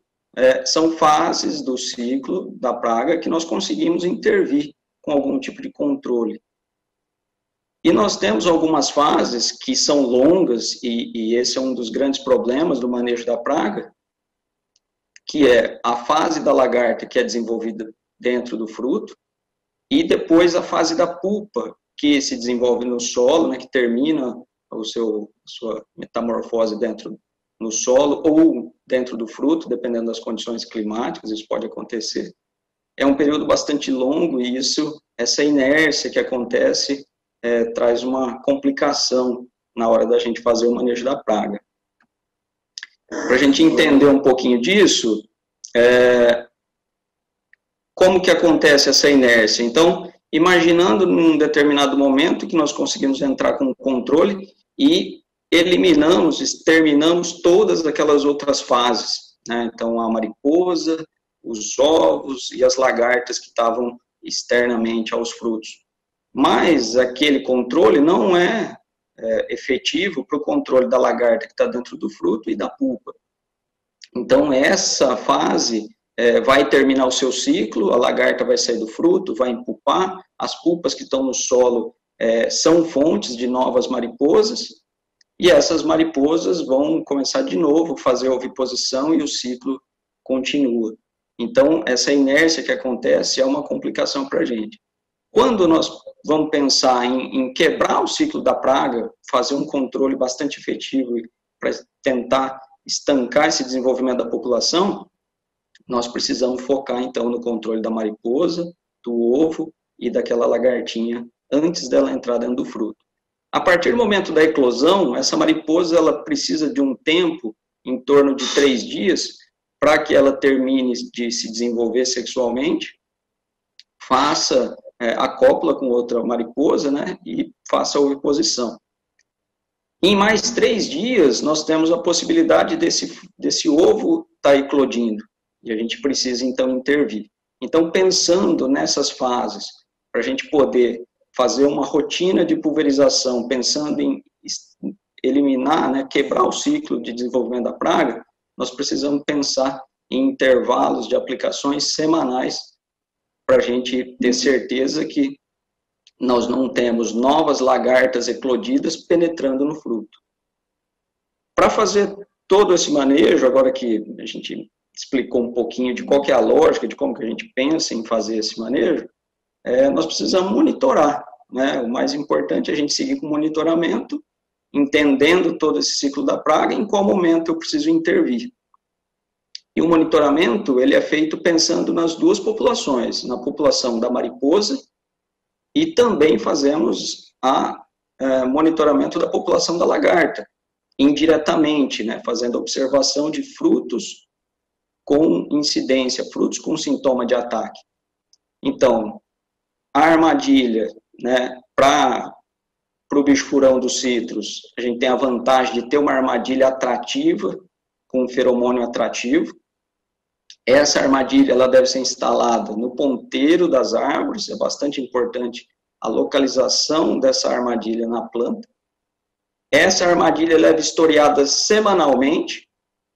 são fases do ciclo da praga que nós conseguimos intervir com algum tipo de controle. E nós temos algumas fases que são longas, e esse é um dos grandes problemas do manejo da praga, que é a fase da lagarta, que é desenvolvida dentro do fruto, e depois a fase da pupa, que se desenvolve no solo, né, que termina sua metamorfose no solo ou dentro do fruto, dependendo das condições climáticas, isso pode acontecer. É um período bastante longo e essa inércia que acontece traz uma complicação na hora da gente fazer o manejo da praga. Para a gente entender um pouquinho disso, como que acontece essa inércia? Então, imaginando num determinado momento que nós conseguimos entrar com o controle e exterminamos todas aquelas outras fases, né? Então, a mariposa, os ovos e as lagartas que estavam externamente aos frutos. Mas aquele controle não é efetivo para o controle da lagarta que está dentro do fruto e da pupa. Então, essa fase vai terminar o seu ciclo, a lagarta vai sair do fruto, vai empupar, as pupas que estão no solo são fontes de novas mariposas, e essas mariposas vão começar de novo a fazer a oviposição e o ciclo continua. Então, essa inércia que acontece é uma complicação para a gente. Quando nós vamos pensar em quebrar o ciclo da praga, fazer um controle bastante efetivo para tentar estancar esse desenvolvimento da população, nós precisamos focar, então, no controle da mariposa, do ovo e daquela lagartinha antes dela entrar dentro do fruto. A partir do momento da eclosão, essa mariposa ela precisa de um tempo, em torno de 3 dias, para que ela termine de se desenvolver sexualmente, faça a cópula com outra mariposa, né, e faça a oviposição. Em mais 3 dias, nós temos a possibilidade desse ovo estar eclodindo, e a gente precisa, então, intervir. Então, pensando nessas fases, para a gente poder fazer uma rotina de pulverização, pensando em eliminar, né, quebrar o ciclo de desenvolvimento da praga, nós precisamos pensar em intervalos de aplicações semanais para a gente ter certeza que nós não temos novas lagartas eclodidas penetrando no fruto. Para fazer todo esse manejo, agora que a gente explicou um pouquinho de qual que é a lógica, de como que a gente pensa em fazer esse manejo, nós precisamos monitorar, né? O mais importante é a gente seguir com o monitoramento, entendendo todo esse ciclo da praga, em qual momento eu preciso intervir. E o monitoramento, ele é feito pensando nas duas populações, na população da mariposa, e também fazemos monitoramento da população da lagarta, indiretamente, né, fazendo observação de frutos com incidência, frutos com sintoma de ataque. Então, a armadilha, né, para o bicho-furão dos citros, a gente tem a vantagem de ter uma armadilha atrativa, com um feromônio atrativo. Essa armadilha ela deve ser instalada no ponteiro das árvores, é bastante importante a localização dessa armadilha na planta. Essa armadilha ela é vistoriada semanalmente,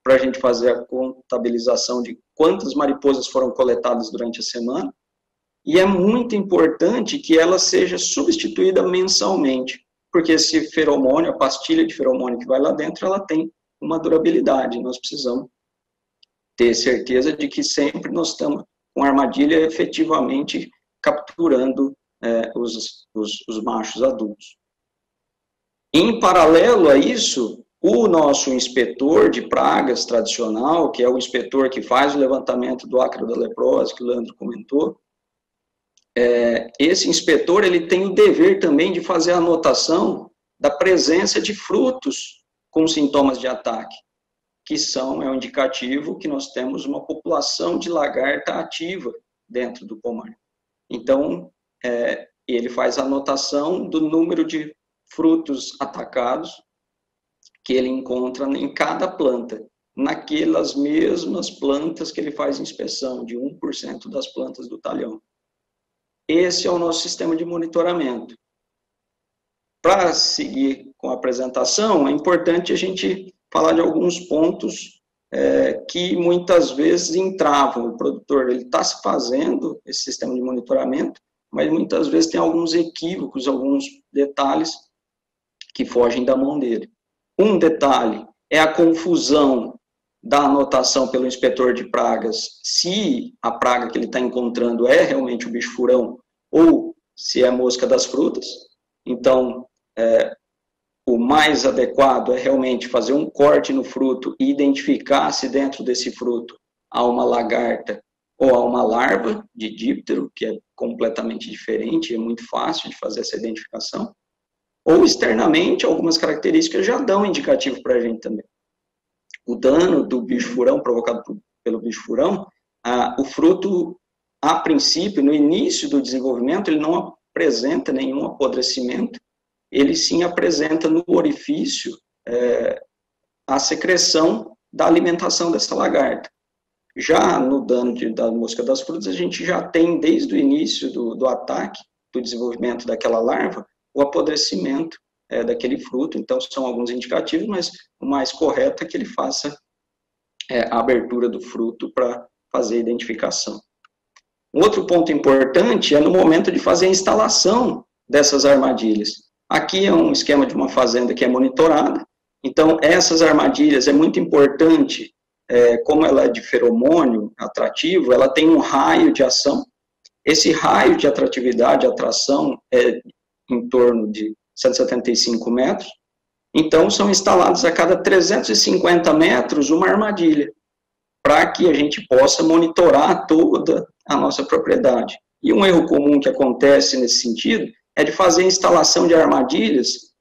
para a gente fazer a contabilização de quantas mariposas foram coletadas durante a semana, e é muito importante que ela seja substituída mensalmente, porque esse feromônio, a pastilha de feromônio que vai lá dentro, ela tem uma durabilidade, nós precisamos ter certeza de que sempre nós estamos com a armadilha efetivamente capturando os machos adultos. Em paralelo a isso, o nosso inspetor de pragas tradicional, que é o inspetor que faz o levantamento do ácaro da leprose, que o Leandro comentou, esse inspetor ele tem o dever também de fazer a anotação da presença de frutos com sintomas de ataque, que é um indicativo que nós temos uma população de lagarta ativa dentro do pomar. Então, ele faz a anotação do número de frutos atacados que ele encontra em cada planta, naquelas mesmas plantas que ele faz inspeção, de 1% das plantas do talhão. Esse é o nosso sistema de monitoramento. Para seguir com a apresentação, é importante a gente falar de alguns pontos que muitas vezes entravam. O produtor está se fazendo esse sistema de monitoramento, mas muitas vezes tem alguns equívocos, alguns detalhes que fogem da mão dele. Um detalhe é a confusão da anotação pelo inspetor de pragas, se a praga que ele está encontrando é realmente o bicho-furão ou se é mosca das frutas. Então, o mais adequado é realmente fazer um corte no fruto e identificar se dentro desse fruto há uma lagarta ou há uma larva de díptero, que é completamente diferente, é muito fácil de fazer essa identificação. Ou externamente, algumas características já dão indicativo para a gente também. O dano do bicho-furão, provocado pelo bicho-furão, o fruto, a princípio, no início do desenvolvimento, ele não apresenta nenhum apodrecimento, ele sim apresenta no orifício a secreção da alimentação dessa lagarta. Já no dano da mosca das frutas, a gente já tem, desde o início do ataque, do desenvolvimento daquela larva, o apodrecimento daquele fruto. Então, são alguns indicativos, mas o mais correto é que ele faça a abertura do fruto para fazer a identificação. Um outro ponto importante é no momento de fazer a instalação dessas armadilhas. Aqui é um esquema de uma fazenda que é monitorada, então essas armadilhas é muito importante, como ela é de feromônio atrativo, ela tem um raio de ação. Esse raio de atratividade, atração, é em torno de 175 metros, então são instalados a cada 350 metros uma armadilha, para que a gente possa monitorar toda a nossa propriedade. E um erro comum que acontece nesse sentido é de fazer a instalação de armadilhas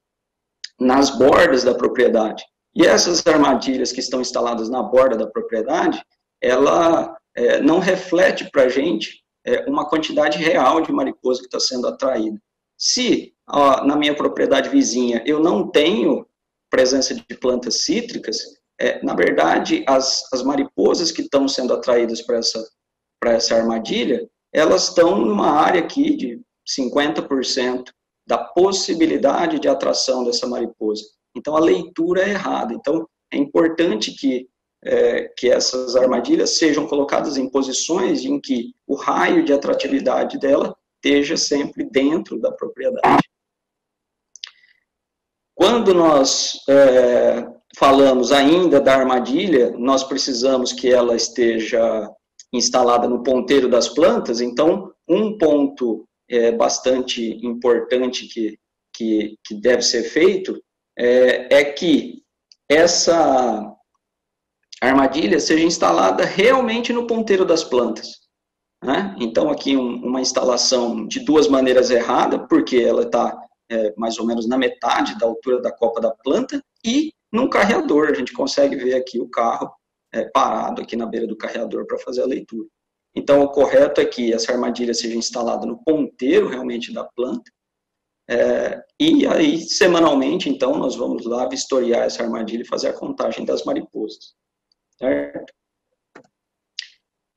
nas bordas da propriedade. E essas armadilhas que estão instaladas na borda da propriedade, ela não reflete para a gente uma quantidade real de mariposa que está sendo atraída. Se na minha propriedade vizinha eu não tenho presença de plantas cítricas, na verdade, as mariposas que estão sendo atraídas para essa armadilha, elas estão numa área aqui de 50% da possibilidade de atração dessa mariposa. Então, a leitura é errada. Então, é importante que essas armadilhas sejam colocadas em posições em que o raio de atratividade dela esteja sempre dentro da propriedade. Quando nós falamos ainda da armadilha, nós precisamos que ela esteja instalada no ponteiro das plantas. Então, um ponto bastante importante que deve ser feito é que essa armadilha seja instalada realmente no ponteiro das plantas, né? Então, aqui uma instalação de duas maneiras errada, porque ela está mais ou menos na metade da altura da copa da planta, e num carreador, a gente consegue ver aqui o carro parado aqui na beira do carreador para fazer a leitura. Então, o correto é que essa armadilha seja instalada no ponteiro realmente da planta, e aí, semanalmente, então, nós vamos lá vistoriar essa armadilha e fazer a contagem das mariposas, certo?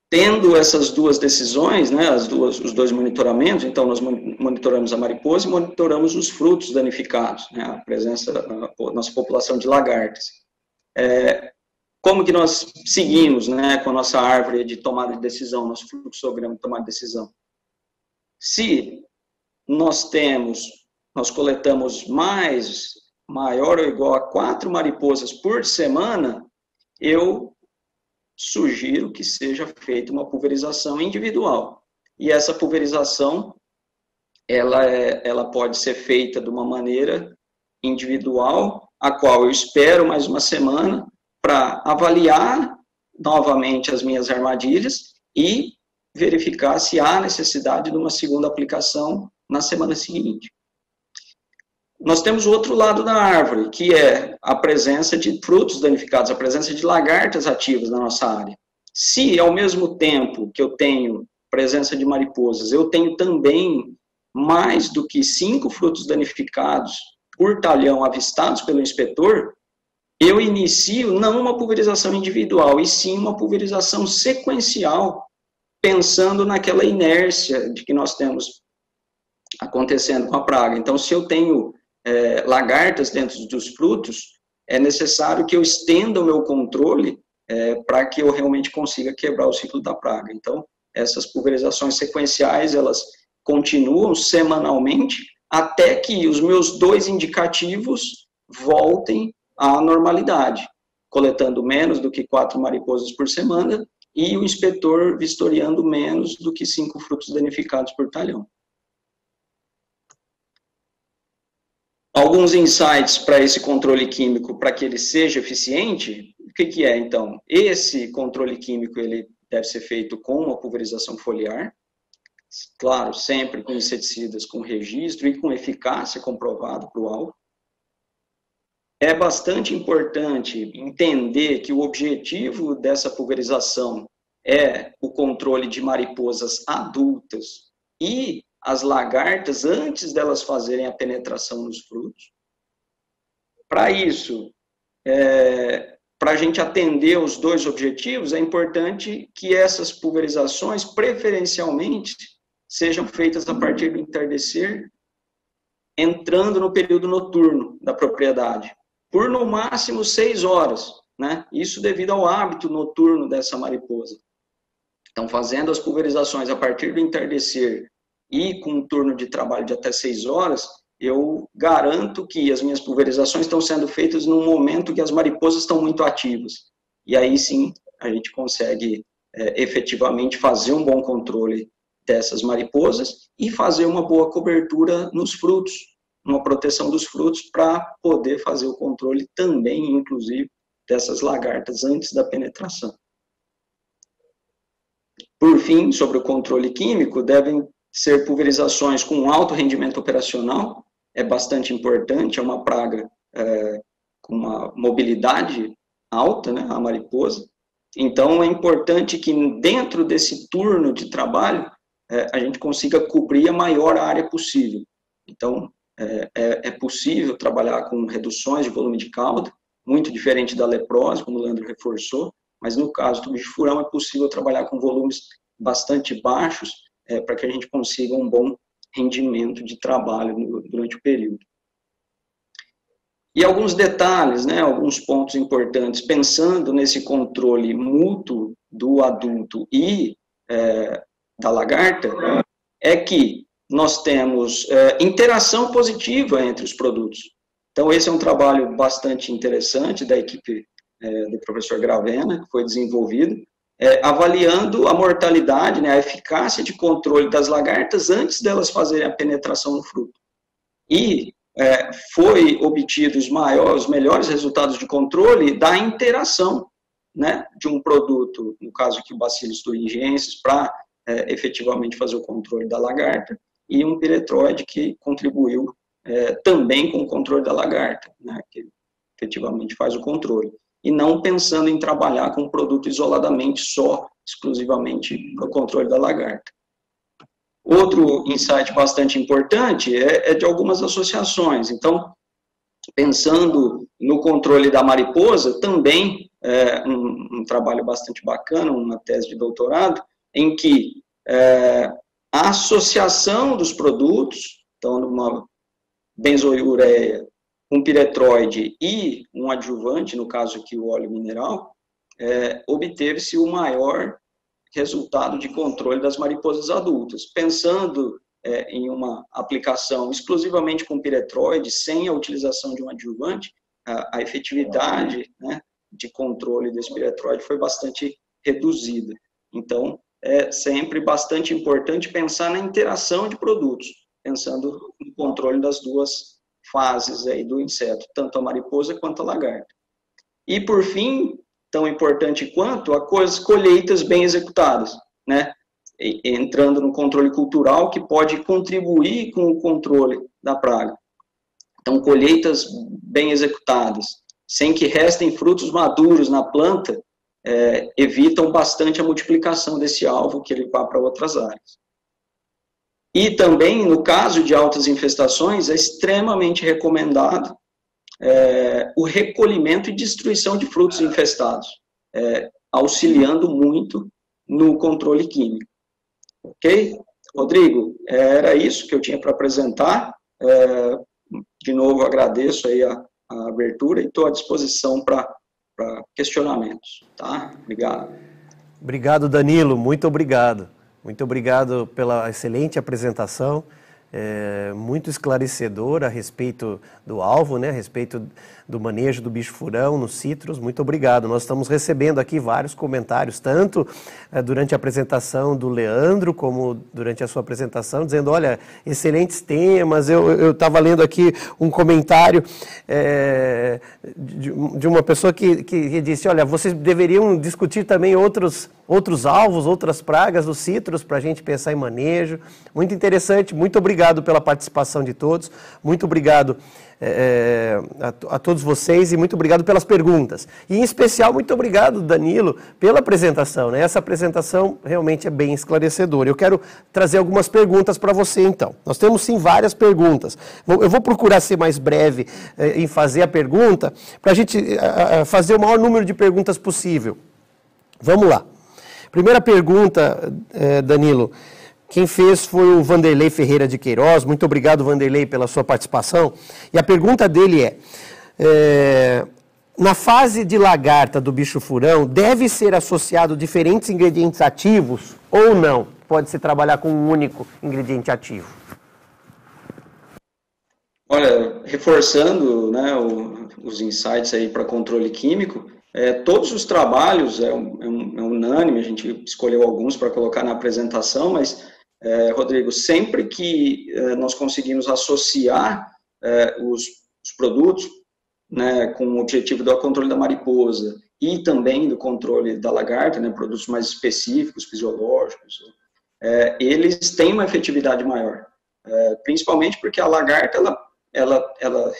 Tendo essas duas decisões, né, os dois monitoramentos, então nós monitoramos a mariposa e monitoramos os frutos danificados, né, a presença da nossa população de lagartas. Como que nós seguimos, né, com a nossa árvore de tomada de decisão, nosso fluxograma de tomada de decisão? Se nós coletamos maior ou igual a 4 mariposas por semana, eu sugiro que seja feita uma pulverização individual. E essa pulverização, ela pode ser feita de uma maneira individual, a qual eu espero mais uma semana para avaliar novamente as minhas armadilhas e verificar se há necessidade de uma segunda aplicação na semana seguinte. Nós temos o outro lado da árvore, que é a presença de frutos danificados, a presença de lagartas ativas na nossa área. Se, ao mesmo tempo que eu tenho presença de mariposas, eu tenho também mais do que 5 frutos danificados por talhão avistados pelo inspetor, eu inicio não uma pulverização individual, e sim uma pulverização sequencial, pensando naquela inércia de que nós temos acontecendo com a praga. Então, se eu tenho lagartas dentro dos frutos, é necessário que eu estenda o meu controle para que eu realmente consiga quebrar o ciclo da praga. Então, essas pulverizações sequenciais, elas continuam semanalmente até que os meus 2 indicativos voltem à normalidade, coletando menos do que 4 mariposas por semana e o inspetor vistoriando menos do que 5 frutos danificados por talhão. Alguns insights para esse controle químico, para que ele seja eficiente, o que é, então? Esse controle químico, ele deve ser feito com uma pulverização foliar, claro, sempre com inseticidas com registro e com eficácia comprovada para o alvo. É bastante importante entender que o objetivo dessa pulverização é o controle de mariposas adultas e as lagartas antes delas fazerem a penetração nos frutos. Para isso, para a gente atender os 2 objetivos, é importante que essas pulverizações, preferencialmente, sejam feitas a partir do entardecer, entrando no período noturno da propriedade, por no máximo 6 horas, né? Isso devido ao hábito noturno dessa mariposa. Então, fazendo as pulverizações a partir do entardecer e com um turno de trabalho de até 6 horas, eu garanto que as minhas pulverizações estão sendo feitas num momento que as mariposas estão muito ativas. E aí sim, a gente consegue efetivamente fazer um bom controle dessas mariposas e fazer uma boa cobertura nos frutos, uma proteção dos frutos para poder fazer o controle também, inclusive, dessas lagartas antes da penetração. Por fim, sobre o controle químico, devem ser pulverizações com alto rendimento operacional, é bastante importante, é uma praga com uma mobilidade alta, né, a mariposa. Então, é importante que dentro desse turno de trabalho, a gente consiga cobrir a maior área possível. Então, é possível trabalhar com reduções de volume de cauda, muito diferente da leprose, como o Leandro reforçou, mas no caso do bicho furão é possível trabalhar com volumes bastante baixos, para que a gente consiga um bom rendimento de trabalho durante o período. E alguns detalhes, né, alguns pontos importantes, pensando nesse controle mútuo do adulto e da lagarta, é que nós temos interação positiva entre os produtos. Então, esse é um trabalho bastante interessante da equipe do professor Gravena, que foi desenvolvido, avaliando a mortalidade, né, a eficácia de controle das lagartas antes delas fazerem a penetração no fruto. E foi obtido os melhores resultados de controle da interação, né, de um produto, no caso aqui o Bacillus thuringiensis, para efetivamente fazer o controle da lagarta, e um piretroide que contribuiu também com o controle da lagarta, né, que efetivamente faz o controle, e não pensando em trabalhar com um produto isoladamente exclusivamente para o controle da lagarta. Outro insight bastante importante é de algumas associações. Então, pensando no controle da mariposa, também um trabalho bastante bacana, uma tese de doutorado, em que a associação dos produtos, então, numa benzoiureia, um piretroide e um adjuvante, no caso aqui o óleo mineral, obteve-se o maior resultado de controle das mariposas adultas. Pensando em uma aplicação exclusivamente com piretroide, sem a utilização de um adjuvante, a efetividade, né, de controle desse piretroide foi bastante reduzida. Então, é sempre bastante importante pensar na interação de produtos, pensando no controle das duas fases aí do inseto, tanto a mariposa quanto a lagarta. E, por fim, tão importante quanto as colheitas bem executadas, né? Entrando no controle cultural, que pode contribuir com o controle da praga. Então, colheitas bem executadas, sem que restem frutos maduros na planta, evitam bastante a multiplicação desse alvo, que ele vá para outras áreas. E também, no caso de altas infestações, é extremamente recomendado o recolhimento e destruição de frutos infestados, auxiliando muito no controle químico. Ok? Rodrigo, era isso que eu tinha para apresentar. De novo, agradeço aí a abertura e estou à disposição para questionamentos. Tá? Obrigado. Obrigado, Danilo. Muito obrigado. Muito obrigado pela excelente apresentação. Muito esclarecedor a respeito do alvo, né, a respeito do manejo do bicho-furão nos citros. Muito obrigado. Nós estamos recebendo aqui vários comentários, tanto durante a apresentação do Leandro, como durante a sua apresentação, dizendo, olha, excelentes temas. Eu estava lendo aqui um comentário de uma pessoa que disse, olha, vocês deveriam discutir também outros alvos, outras pragas dos citros, para a gente pensar em manejo. Muito interessante, muito obrigado pela participação de todos, muito obrigado a todos vocês e muito obrigado pelas perguntas. E, em especial, muito obrigado, Danilo, pela apresentação, né? Essa apresentação realmente é bem esclarecedora. Eu quero trazer algumas perguntas para você, então. Nós temos, sim, várias perguntas. Eu vou procurar ser mais breve em fazer a pergunta, para a gente fazer o maior número de perguntas possível. Vamos lá. Primeira pergunta, Danilo, quem fez foi o Vanderlei Ferreira de Queiroz. Muito obrigado, Vanderlei, pela sua participação. E a pergunta dele na fase de lagarta do bicho-furão, deve ser associado diferentes ingredientes ativos ou não? Pode-se trabalhar com um único ingrediente ativo? Olha, reforçando, né, os insights aí para controle químico, todos os trabalhos, é unânime, a gente escolheu alguns para colocar na apresentação, mas, Rodrigo, sempre que nós conseguimos associar os produtos, né, com o objetivo do controle da mariposa e também do controle da lagarta, né, produtos mais específicos, fisiológicos, eles têm uma efetividade maior, principalmente porque a lagarta, ela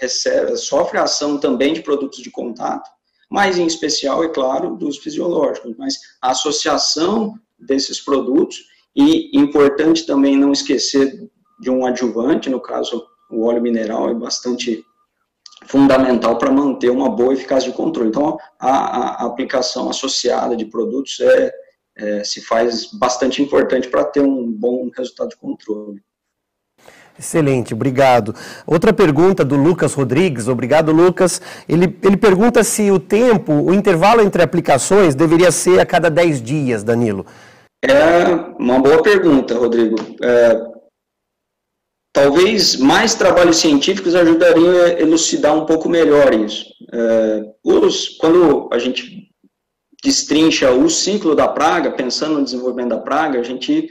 sofre a ação também de produtos de contato, mas em especial, é claro, dos fisiológicos, mas a associação desses produtos, e importante também não esquecer de um adjuvante, no caso o óleo mineral é bastante fundamental para manter uma boa eficácia de controle. Então, a aplicação associada de produtos se faz bastante importante para ter um bom resultado de controle. Excelente, obrigado. Outra pergunta do Lucas Rodrigues, obrigado, Lucas. Ele pergunta se o intervalo entre aplicações deveria ser a cada 10 dias, Danilo. É uma boa pergunta, Rodrigo. Talvez mais trabalhos científicos ajudariam a elucidar um pouco melhor isso. Quando a gente destrincha o ciclo da praga, pensando no desenvolvimento da praga, a gente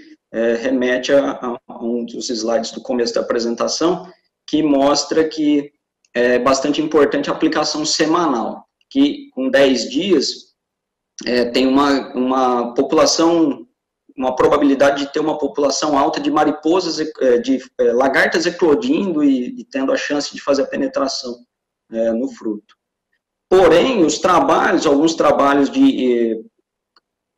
remete a um dos slides do começo da apresentação, que mostra que é bastante importante a aplicação semanal, que com 10 dias tem uma população, uma probabilidade de ter uma população alta de mariposas, de lagartas eclodindo e tendo a chance de fazer a penetração no fruto. Porém, alguns trabalhos de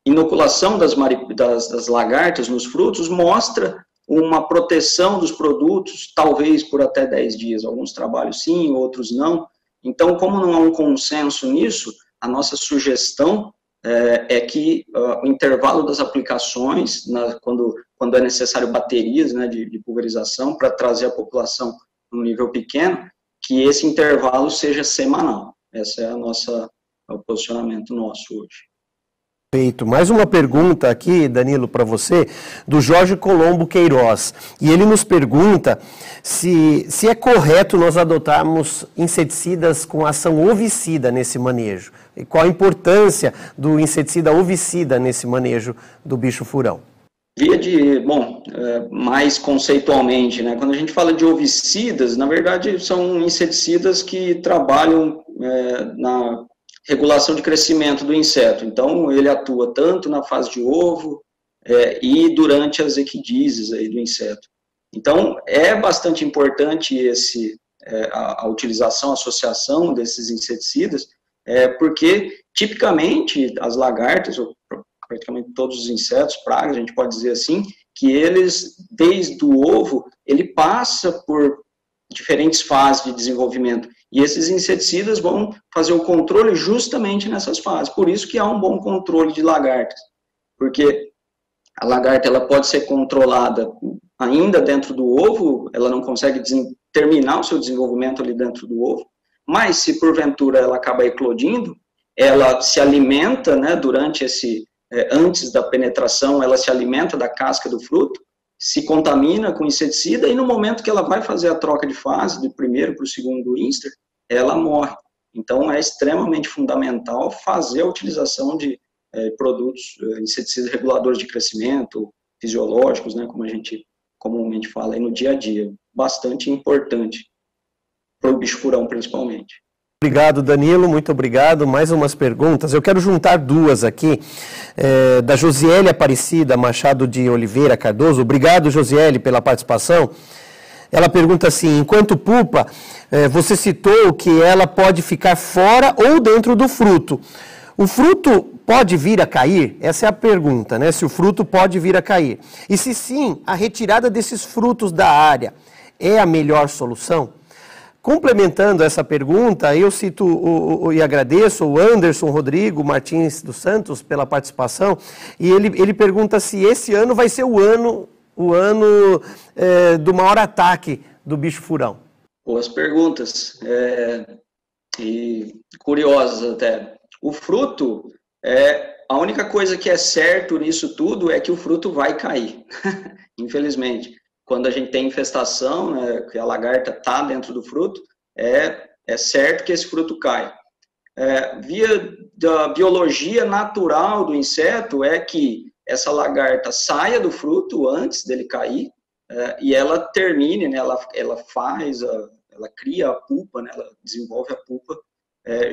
inoculação das lagartas nos frutos mostra uma proteção dos produtos, talvez por até 10 dias. Alguns trabalhos sim, outros não. Então, como não há um consenso nisso, a nossa sugestão é que o intervalo das aplicações, quando é necessário baterias, né, de pulverização para trazer a população num nível pequeno, que esse intervalo seja semanal. Esse é o posicionamento nosso hoje. Perfeito. Mais uma pergunta aqui, Danilo, para você, do Jorge Colombo Queiroz. E ele nos pergunta se é correto nós adotarmos inseticidas com ação ovicida nesse manejo. E qual a importância do inseticida ovicida nesse manejo do bicho-furão? Mais conceitualmente, né? Quando a gente fala de ovicidas, na verdade são inseticidas que trabalham na regulação de crescimento do inseto. Então, ele atua tanto na fase de ovo e durante as equidízias aí do inseto. Então, é bastante importante a utilização, a associação desses inseticidas, porque, tipicamente, as lagartas, ou praticamente todos os insetos, pragas, a gente pode dizer assim, que eles, desde o ovo, ele passa por diferentes fases de desenvolvimento. E esses inseticidas vão fazer o controle justamente nessas fases. Por isso que há um bom controle de lagartas. Porque a lagarta ela pode ser controlada ainda dentro do ovo, ela não consegue terminar o seu desenvolvimento ali dentro do ovo, mas se porventura ela acaba eclodindo, ela se alimenta, né, antes da penetração, ela se alimenta da casca do fruto, se contamina com inseticida e no momento que ela vai fazer a troca de fase, do primeiro para o segundo íster, ela morre. Então, é extremamente fundamental fazer a utilização de produtos, inseticidas reguladores de crescimento, fisiológicos, né, como a gente comumente fala aí no dia a dia. Bastante importante para o bicho-furão, principalmente. Obrigado, Danilo, muito obrigado. Mais umas perguntas. Eu quero juntar duas aqui, da Josiele Aparecida Machado de Oliveira Cardoso. Obrigado, Josiele, pela participação. Ela pergunta assim, enquanto pupa, você citou que ela pode ficar fora ou dentro do fruto. O fruto pode vir a cair? Essa é a pergunta, né? Se o fruto pode vir a cair. E se sim, a retirada desses frutos da área é a melhor solução? Complementando essa pergunta, eu cito e agradeço o Anderson Rodrigo Martins dos Santos pela participação, e ele pergunta se esse ano vai ser o ano do maior ataque do bicho-furão. Boas perguntas, e curiosas até. O fruto, a única coisa que é certo nisso tudo é que o fruto vai cair, infelizmente. Quando a gente tem infestação, né, que a lagarta está dentro do fruto, é certo que esse fruto cai. Via da biologia natural do inseto é que essa lagarta saia do fruto antes dele cair e ela termine, né, ela cria a pupa, né, ela desenvolve a pupa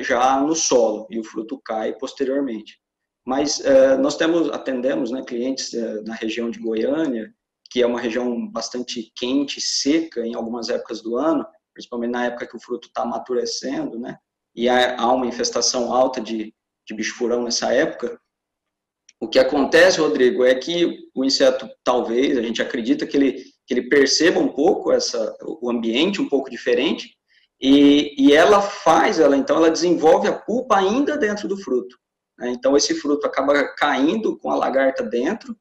já no solo e o fruto cai posteriormente. Mas nós atendemos, né, clientes na região de Goiânia, que é uma região bastante quente, seca em algumas épocas do ano, principalmente na época que o fruto está amadurecendo, né? E há uma infestação alta de bicho-furão nessa época. O que acontece, Rodrigo, é que o inseto, talvez, a gente acredita que ele perceba um pouco o ambiente um pouco diferente, e então ela desenvolve a pupa ainda dentro do fruto, né? Então esse fruto acaba caindo com a lagarta dentro,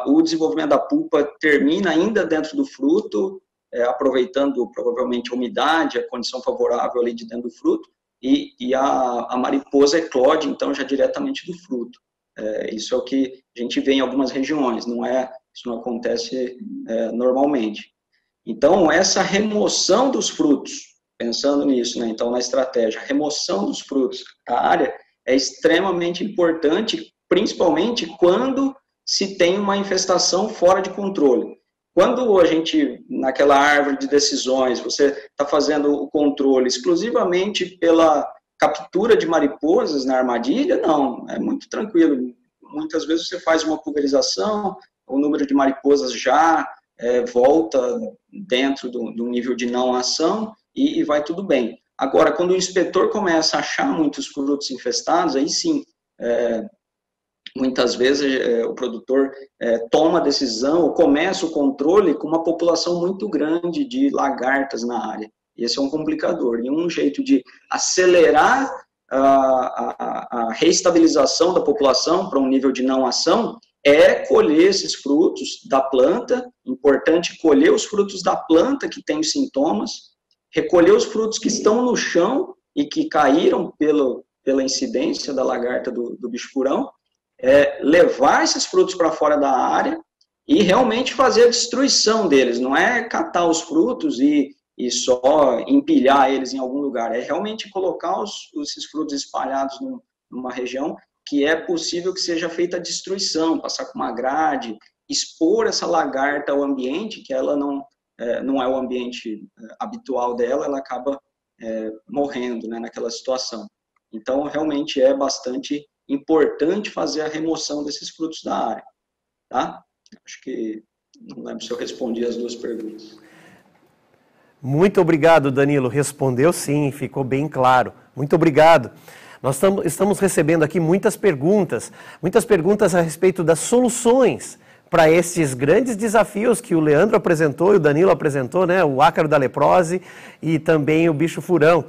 o desenvolvimento da pupa termina ainda dentro do fruto, aproveitando provavelmente a umidade, a condição favorável ali de dentro do fruto, e a mariposa eclode então já diretamente do fruto. Isso é o que a gente vê em algumas regiões, isso não acontece normalmente. Então, essa remoção dos frutos, pensando nisso, né, então na estratégia, a remoção dos frutos da área é extremamente importante, principalmente quando se tem uma infestação fora de controle. Quando a gente, naquela árvore de decisões, você está fazendo o controle exclusivamente pela captura de mariposas na armadilha, não, é muito tranquilo. Muitas vezes você faz uma pulverização, o número de mariposas já volta dentro do nível de não ação e vai tudo bem. Agora, quando o inspetor começa a achar muitos frutos infestados, aí sim, muitas vezes o produtor toma a decisão ou começa o controle com uma população muito grande de lagartas na área. Esse é um complicador. E um jeito de acelerar a reestabilização da população para um nível de não ação é colher esses frutos da planta. Importante colher os frutos da planta que tem os sintomas, recolher os frutos que estão no chão e que caíram pela incidência da lagarta do bicho-furão, levar esses frutos para fora da área e realmente fazer a destruição deles. Não é catar os frutos e só empilhar eles em algum lugar. É realmente colocar esses frutos espalhados numa região que é possível que seja feita a destruição, passar com uma grade, expor essa lagarta ao ambiente, que ela não é o ambiente habitual dela, ela acaba morrendo, né, naquela situação. Então, realmente é bastante importante fazer a remoção desses frutos da área. Tá? Acho que não lembro se eu respondi as duas perguntas. Muito obrigado, Danilo. Respondeu sim, ficou bem claro. Muito obrigado. Nós estamos recebendo aqui muitas perguntas a respeito das soluções para esses grandes desafios que o Leandro apresentou e o Danilo apresentou, né? O ácaro da leprose e também o bicho-furão.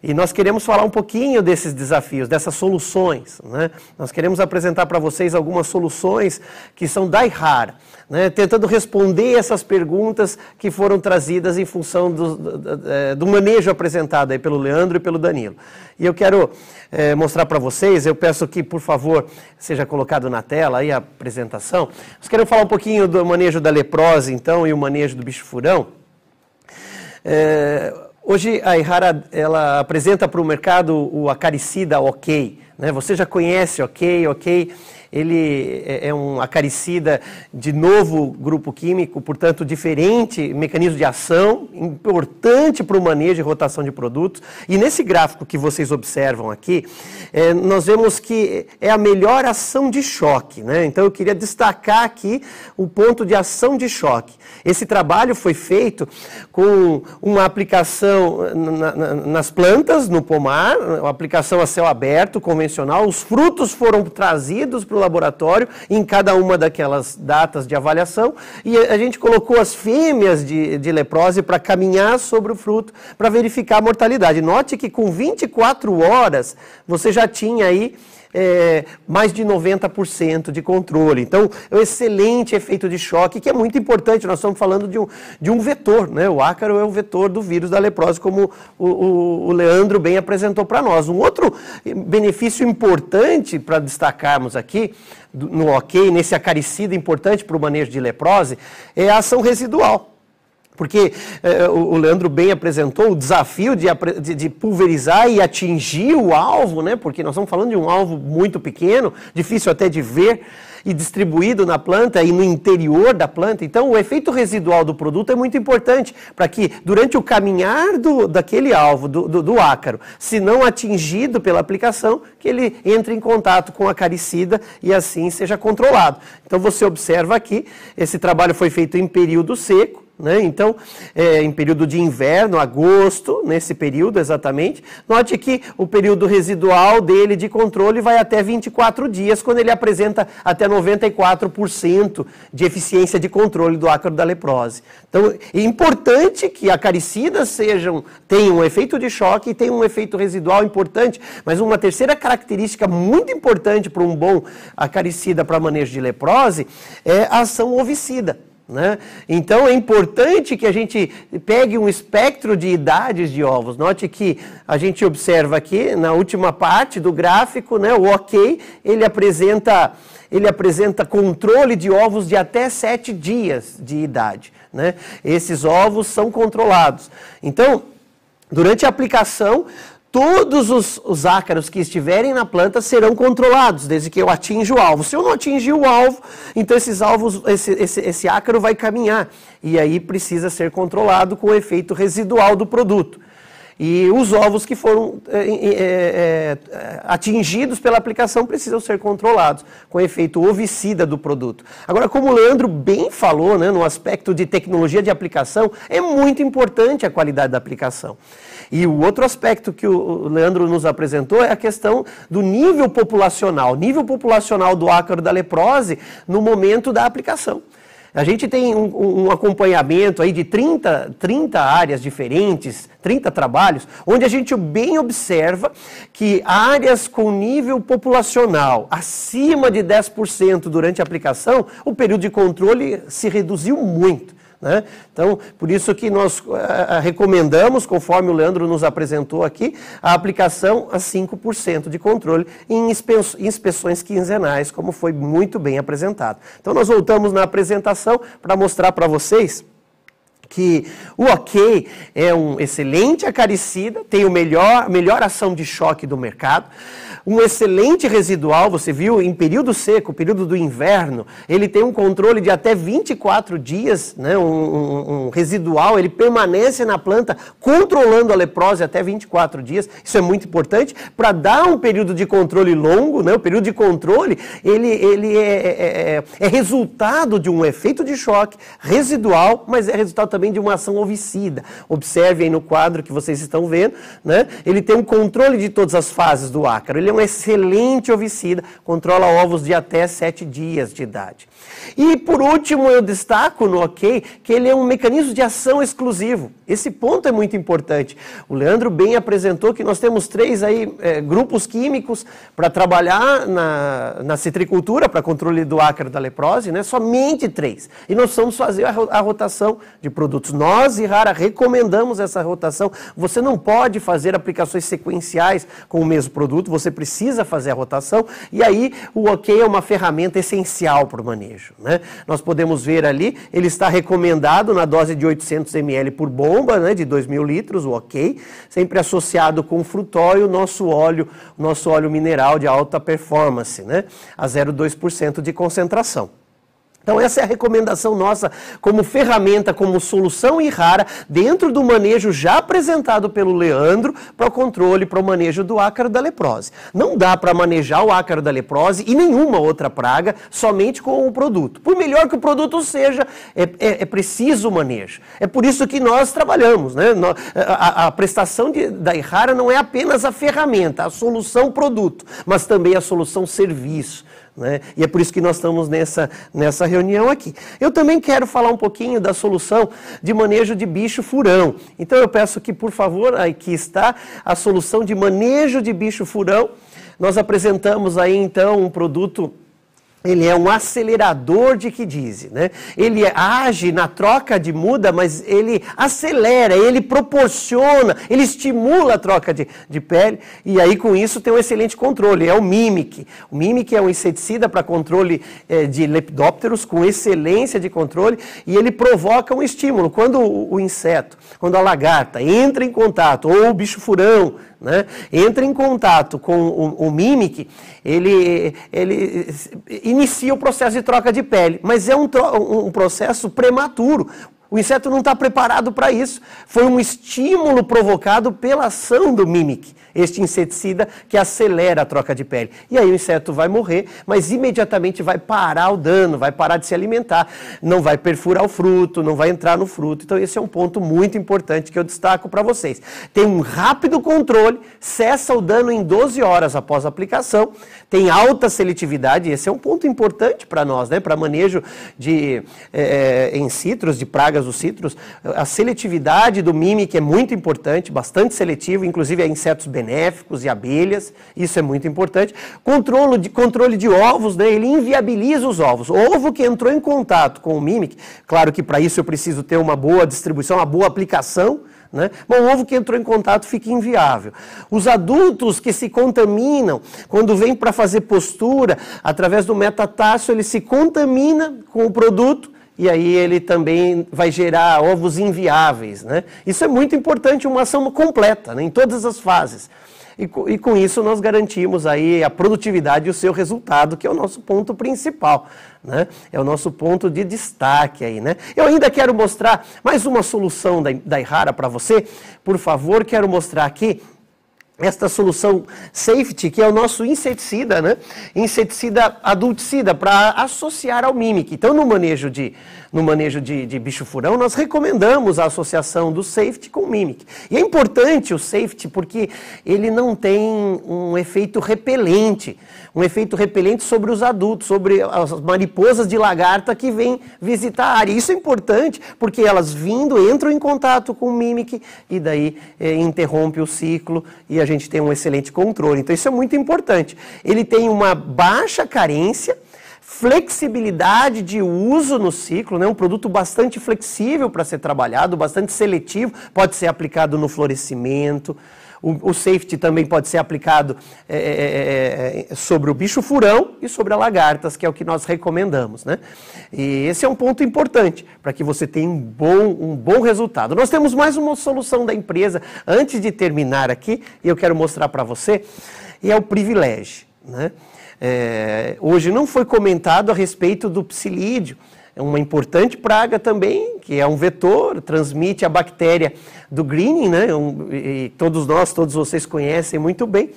E nós queremos falar um pouquinho desses desafios, dessas soluções, né? Nós queremos apresentar para vocês algumas soluções que são da IHARA, né? Tentando responder essas perguntas que foram trazidas em função do manejo apresentado aí pelo Leandro e pelo Danilo. E eu quero mostrar para vocês, eu peço que, por favor, seja colocado na tela aí a apresentação. Nós queremos falar um pouquinho do manejo da leprose, então, e o manejo do bicho-furão. Hoje a IHARA ela apresenta para o mercado o acaricida OK, né? Você já conhece OK? Ele é um acaricida de novo grupo químico, portanto diferente, mecanismo de ação, importante para o manejo e rotação de produtos. E nesse gráfico que vocês observam aqui, nós vemos que é a melhor ação de choque, né? Então eu queria destacar aqui o ponto de ação de choque. Esse trabalho foi feito com uma aplicação nas plantas, no pomar, uma aplicação a céu aberto, convencional. Os frutos foram trazidos para o laboratório em cada uma daquelas datas de avaliação e a gente colocou as fêmeas de leprose para caminhar sobre o fruto para verificar a mortalidade. Note que com 24 horas você já tinha aí mais de 90% de controle. Então, é um excelente efeito de choque, que é muito importante. Nós estamos falando de um vetor, né? O ácaro é o vetor do vírus da leprose, como o Leandro bem apresentou para nós. Um outro benefício importante para destacarmos aqui, no OK, nesse acaricida importante para o manejo de leprose, é a ação residual. Porque o Leandro bem apresentou o desafio de pulverizar e atingir o alvo, né? Porque nós estamos falando de um alvo muito pequeno, difícil até de ver, e distribuído na planta e no interior da planta. Então, o efeito residual do produto é muito importante para que, durante o caminhar daquele alvo, do ácaro, se não atingido pela aplicação, que ele entre em contato com a acaricida e assim seja controlado. Então, você observa aqui, esse trabalho foi feito em período seco, né? Então, em período de inverno, agosto, nesse período exatamente, note que o período residual dele de controle vai até 24 dias, quando ele apresenta até 94% de eficiência de controle do ácaro da leprose. Então, é importante que acaricidas tenham um efeito de choque e tenham um efeito residual importante, mas uma terceira característica muito importante para um bom acaricida para manejo de leprose é a ação ovicida. Né? Então é importante que a gente pegue um espectro de idades de ovos. Note que a gente observa aqui na última parte do gráfico, né, o OK, ele apresenta controle de ovos de até 7 dias de idade, né? Esses ovos são controlados. Então, durante a aplicação, todos os ácaros que estiverem na planta serão controlados, desde que eu atinja o alvo. Se eu não atingir o alvo, então esse ácaro vai caminhar. E aí precisa ser controlado com o efeito residual do produto. E os ovos que foram atingidos pela aplicação precisam ser controlados com o efeito ovicida do produto. Agora, como o Leandro bem falou, né, no aspecto de tecnologia de aplicação, é muito importante a qualidade da aplicação. E o outro aspecto que o Leandro nos apresentou é a questão do nível populacional do ácaro da leprose no momento da aplicação. A gente tem um acompanhamento aí de 30 áreas diferentes, 30 trabalhos, onde a gente bem observa que áreas com nível populacional acima de 10% durante a aplicação, o período de controle se reduziu muito. Né? Então, por isso que nós recomendamos, conforme o Leandro nos apresentou aqui, a aplicação a 5% de controle em inspeções quinzenais, como foi muito bem apresentado. Então, nós voltamos na apresentação para mostrar para vocês que o OK é um excelente acaricida, tem a melhor ação de choque do mercado, um excelente residual, você viu, em período seco, período do inverno, ele tem um controle de até 24 dias, né, um residual, ele permanece na planta controlando a leprose até 24 dias, isso é muito importante, para dar um período de controle longo, né, o período de controle, ele é resultado de um efeito de choque residual, mas é resultado também de uma ação ovicida. Observe aí no quadro que vocês estão vendo, né, ele tem um controle de todas as fases do ácaro, ele é um excelente ovicida, controla ovos de até 7 dias de idade. E por último eu destaco no OK que ele é um mecanismo de ação exclusivo. Esse ponto é muito importante. O Leandro bem apresentou que nós temos 3 grupos químicos para trabalhar na citricultura, para controle do ácaro da leprose, né? Somente 3. E nós vamos fazer a rotação de produtos. Nós, Ihara, recomendamos essa rotação. Você não pode fazer aplicações sequenciais com o mesmo produto, você precisa fazer a rotação, e aí o OK é uma ferramenta essencial para o manejo. Né? Nós podemos ver ali, ele está recomendado na dose de 800 ml por bomba, né, de 2.000 litros, o OK, sempre associado com frutol e o nosso óleo mineral de alta performance, né, a 0,2% de concentração. Então essa é a recomendação nossa como ferramenta, como solução Ihara, dentro do manejo já apresentado pelo Leandro para o controle, para o manejo do ácaro da leprose. Não dá para manejar o ácaro da leprose e nenhuma outra praga somente com o produto. Por melhor que o produto seja, é preciso o manejo. É por isso que nós trabalhamos, né? A prestação da Ihara não é apenas a ferramenta, a solução produto, mas também a solução serviço. Né? E é por isso que nós estamos nessa reunião aqui. Eu também quero falar um pouquinho da solução de manejo de bicho furão. Então eu peço que, por favor, aqui está a solução de manejo de bicho furão. Nós apresentamos aí então um produto. Ele é um acelerador de quidise, né? Ele age na troca de muda, mas ele acelera, ele proporciona, ele estimula a troca de pele, e aí com isso tem um excelente controle, é o Mimic. O Mimic é um inseticida para controle de lepidópteros, com excelência de controle, e ele provoca um estímulo. Quando o inseto, quando a lagarta entra em contato, ou o bicho furão, né, entra em contato com o Mimic, ele inicia o processo de troca de pele, mas é um processo prematuro. O inseto não está preparado para isso. Foi um estímulo provocado pela ação do Mimic, este inseticida que acelera a troca de pele. E aí o inseto vai morrer, mas imediatamente vai parar o dano, vai parar de se alimentar, não vai perfurar o fruto, não vai entrar no fruto. Então esse é um ponto muito importante que eu destaco para vocês. Tem um rápido controle, cessa o dano em 12 horas após a aplicação, tem alta seletividade, esse é um ponto importante para nós, né? Para manejo em citros, de pragas dos citros. A seletividade do Mimic é muito importante, bastante seletivo, inclusive a insetos benéficos e abelhas, isso é muito importante. Controle de ovos, né? Ele inviabiliza os ovos. O ovo que entrou em contato com o Mimic, claro que para isso eu preciso ter uma boa distribuição, uma boa aplicação, né? Mas o ovo que entrou em contato fica inviável. Os adultos que se contaminam, quando vem para fazer postura, através do metatarso, ele se contamina com o produto e aí ele também vai gerar ovos inviáveis, né? Isso é muito importante, uma ação completa, né, em todas as fases. E com isso nós garantimos aí a produtividade e o seu resultado, que é o nosso ponto principal, né? É o nosso ponto de destaque aí, né? Eu ainda quero mostrar mais uma solução da Errara para você. Por favor, quero mostrar aqui esta solução Safety, que é o nosso inseticida, né? Inseticida adulticida, para associar ao Mimic. Então, no manejo de bicho-furão, nós recomendamos a associação do Safety com o Mimic. E é importante o Safety porque ele não tem um efeito repelente sobre os adultos, sobre as mariposas de lagarta que vêm visitar a área. Isso é importante porque elas entram em contato com o Mimic e daí interrompe o ciclo e a gente tem um excelente controle. Então isso é muito importante. Ele tem uma baixa carência, flexibilidade de uso no ciclo, né? Um produto bastante flexível para ser trabalhado, bastante seletivo, pode ser aplicado no florescimento. O Safety também pode ser aplicado sobre o bicho-furão e sobre as lagartas, que é o que nós recomendamos, né? E esse é um ponto importante para que você tenha um bom resultado. Nós temos mais uma solução da empresa, antes de terminar aqui, e eu quero mostrar para você, e é o Privilege, né? Hoje não foi comentado a respeito do psilídeo. É uma importante praga também, que é um vetor, transmite a bactéria do greening, né? E todos vocês conhecem muito bem.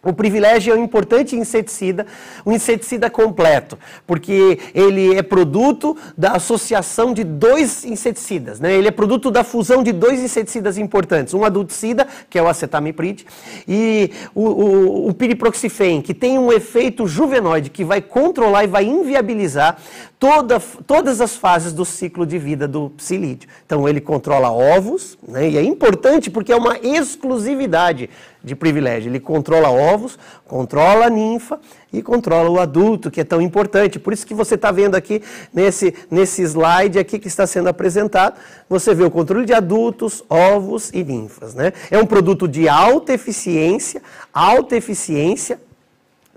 O Privilege é um importante inseticida, um inseticida completo, porque ele é produto da associação de 2 inseticidas, né? Ele é produto da fusão de 2 inseticidas importantes, um adulticida, que é o acetamiprid, e o piriproxifene, que tem um efeito juvenoide, que vai controlar e vai inviabilizar todas as fases do ciclo de vida do psilídeo. Então ele controla ovos, né? E é importante porque é uma exclusividade de Privilege. Ele controla ovos, controla a ninfa e controla o adulto, que é tão importante. Por isso que você está vendo aqui, nesse slide aqui que está sendo apresentado, você vê o controle de adultos, ovos e ninfas, né? É um produto de alta eficiência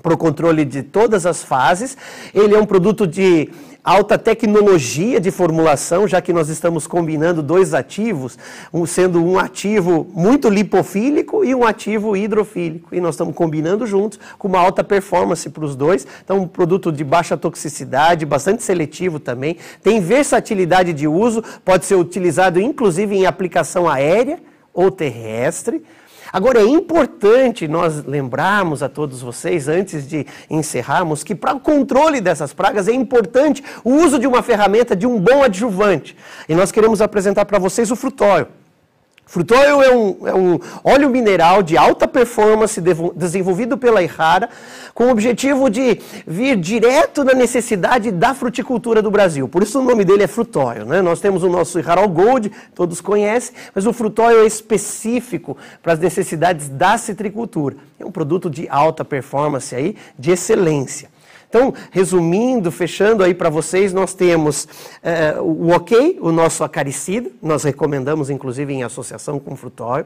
para o controle de todas as fases. Ele é um produto de alta tecnologia de formulação, já que nós estamos combinando 2 ativos, sendo um ativo muito lipofílico e um ativo hidrofílico. E nós estamos combinando juntos com uma alta performance para os 2. Então, um produto de baixa toxicidade, bastante seletivo também. Tem versatilidade de uso, pode ser utilizado inclusive em aplicação aérea ou terrestre. Agora, é importante nós lembrarmos a todos vocês, antes de encerrarmos, que para o controle dessas pragas é importante o uso de uma ferramenta, de um bom adjuvante. E nós queremos apresentar para vocês o Frutóil. Frutóil é um óleo mineral de alta performance desenvolvido pela Errara com o objetivo de vir direto na necessidade da fruticultura do Brasil. Por isso o nome dele é Frutóil, né? Nós temos o nosso Errara Gold, todos conhecem, mas o Frutóil é específico para as necessidades da citricultura. É um produto de alta performance aí, de excelência. Então, resumindo, fechando aí para vocês, nós temos o OK, o nosso acaricida, nós recomendamos inclusive em associação com o Frutóil.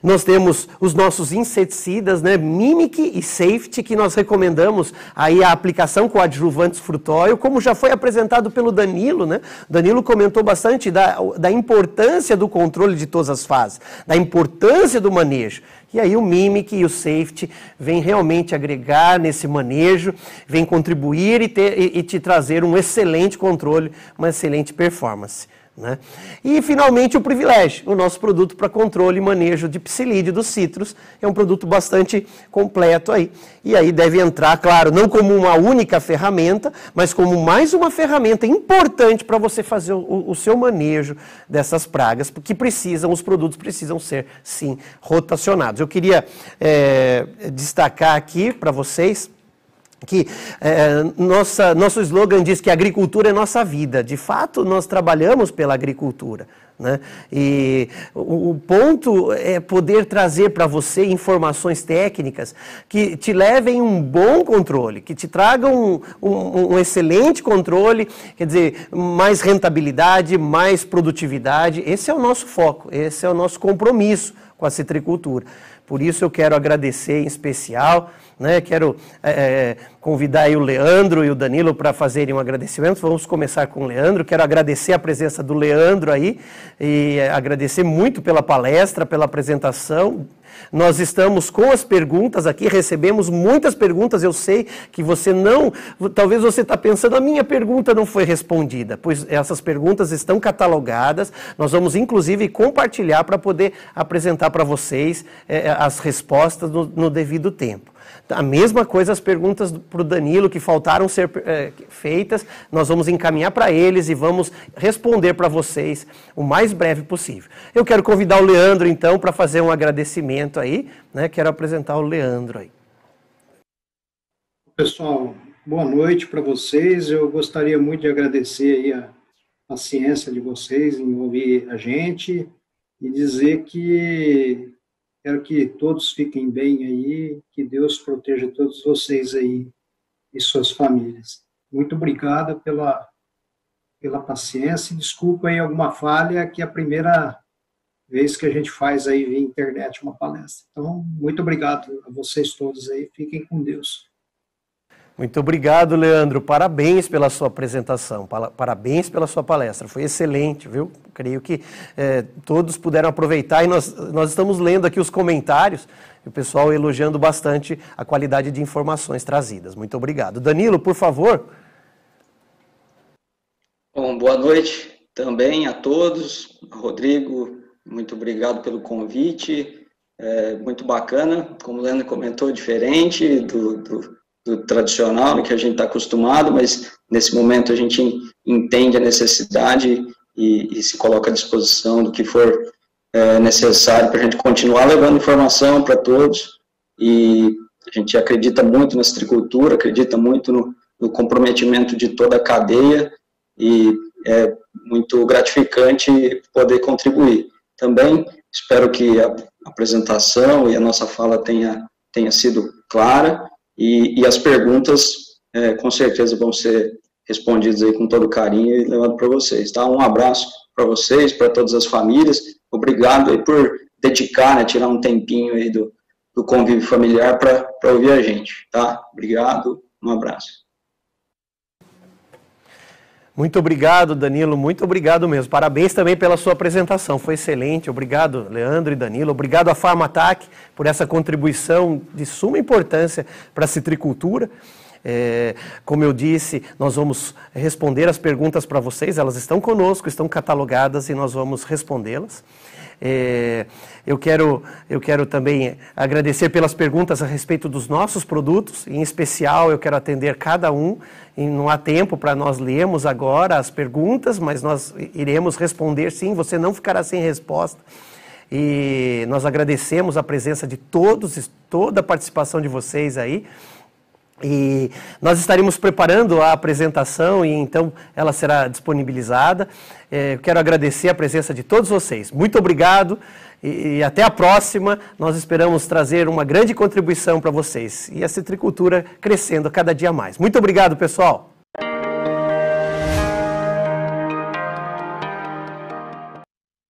Nós temos os nossos inseticidas, né, Mimic e Safety, que nós recomendamos aí a aplicação com adjuvantes Frutóil, como já foi apresentado pelo Danilo, né? Danilo comentou bastante da importância do controle de todas as fases, da importância do manejo. E aí o Mimic e o Safety vêm realmente agregar nesse manejo, vêm contribuir e te trazer um excelente controle, uma excelente performance, né? E finalmente o Privilege, o nosso produto para controle e manejo de psilídeo dos citros, é um produto bastante completo aí. E aí deve entrar, claro, não como uma única ferramenta, mas como mais uma ferramenta importante para você fazer o seu manejo dessas pragas, porque os produtos precisam ser, sim, rotacionados. Eu queria destacar aqui para vocês que nosso slogan diz que a agricultura é nossa vida. De fato, nós trabalhamos pela agricultura, né? E o ponto é poder trazer para você informações técnicas que te levem um bom controle, que te tragam um excelente controle, quer dizer, mais rentabilidade, mais produtividade. Esse é o nosso foco, esse é o nosso compromisso com a citricultura. Por isso eu quero agradecer em especial, né? Quero convidar aí o Leandro e o Danilo para fazerem um agradecimento. Vamos começar com o Leandro. Quero agradecer a presença do Leandro aí e agradecer muito pela palestra, pela apresentação. Nós estamos com as perguntas aqui, recebemos muitas perguntas, eu sei que você não, talvez você está pensando, a minha pergunta não foi respondida, pois essas perguntas estão catalogadas, nós vamos inclusive compartilhar para poder apresentar para vocês as respostas no devido tempo. A mesma coisa as perguntas para o Danilo que faltaram ser feitas, nós vamos encaminhar para eles e vamos responder para vocês o mais breve possível. Eu quero convidar o Leandro então para fazer um agradecimento aí, né? Quero apresentar o Leandro aí. Pessoal, boa noite para vocês. Eu gostaria muito de agradecer aí a paciência de vocês em ouvir a gente e dizer que quero que todos fiquem bem aí, que Deus proteja todos vocês aí e suas famílias. Muito obrigado pela paciência. Desculpa aí alguma falha, que é a primeira vez que a gente faz aí via internet uma palestra. Então, muito obrigado a vocês todos aí. Fiquem com Deus. Muito obrigado, Leandro. Parabéns pela sua apresentação, parabéns pela sua palestra. Foi excelente, viu? Creio que todos puderam aproveitar e nós estamos lendo aqui os comentários, o pessoal elogiando bastante a qualidade de informações trazidas. Muito obrigado. Danilo, por favor. Bom, boa noite também a todos. Rodrigo, muito obrigado pelo convite. Muito bacana, como o Leandro comentou, diferente do tradicional, que a gente está acostumado, mas nesse momento a gente entende a necessidade e se coloca à disposição do que for necessário para a gente continuar levando informação para todos. E a gente acredita muito na citricultura, acredita muito no comprometimento de toda a cadeia e é muito gratificante poder contribuir. Também espero que a apresentação e a nossa fala tenha sido clara. E as perguntas, com certeza, vão ser respondidas aí com todo carinho e levado para vocês, tá? Um abraço para vocês, para todas as famílias. Obrigado aí por dedicar, né, tirar um tempinho aí do convívio familiar para ouvir a gente, tá? Obrigado, um abraço. Muito obrigado, Danilo, muito obrigado mesmo. Parabéns também pela sua apresentação, foi excelente. Obrigado, Leandro e Danilo. Obrigado à Farmatec por essa contribuição de suma importância para a citricultura. Como eu disse, nós vamos responder as perguntas para vocês, elas estão conosco, estão catalogadas e nós vamos respondê-las. Eu quero também agradecer pelas perguntas a respeito dos nossos produtos, em especial eu quero atender cada um, e não há tempo para nós lermos agora as perguntas, mas nós iremos responder sim, você não ficará sem resposta. E nós agradecemos a presença de todos, toda a participação de vocês aí. E nós estaremos preparando a apresentação e então ela será disponibilizada. Quero agradecer a presença de todos vocês. Muito obrigado e até a próxima. Nós esperamos trazer uma grande contribuição para vocês e a citricultura crescendo cada dia mais. Muito obrigado, pessoal.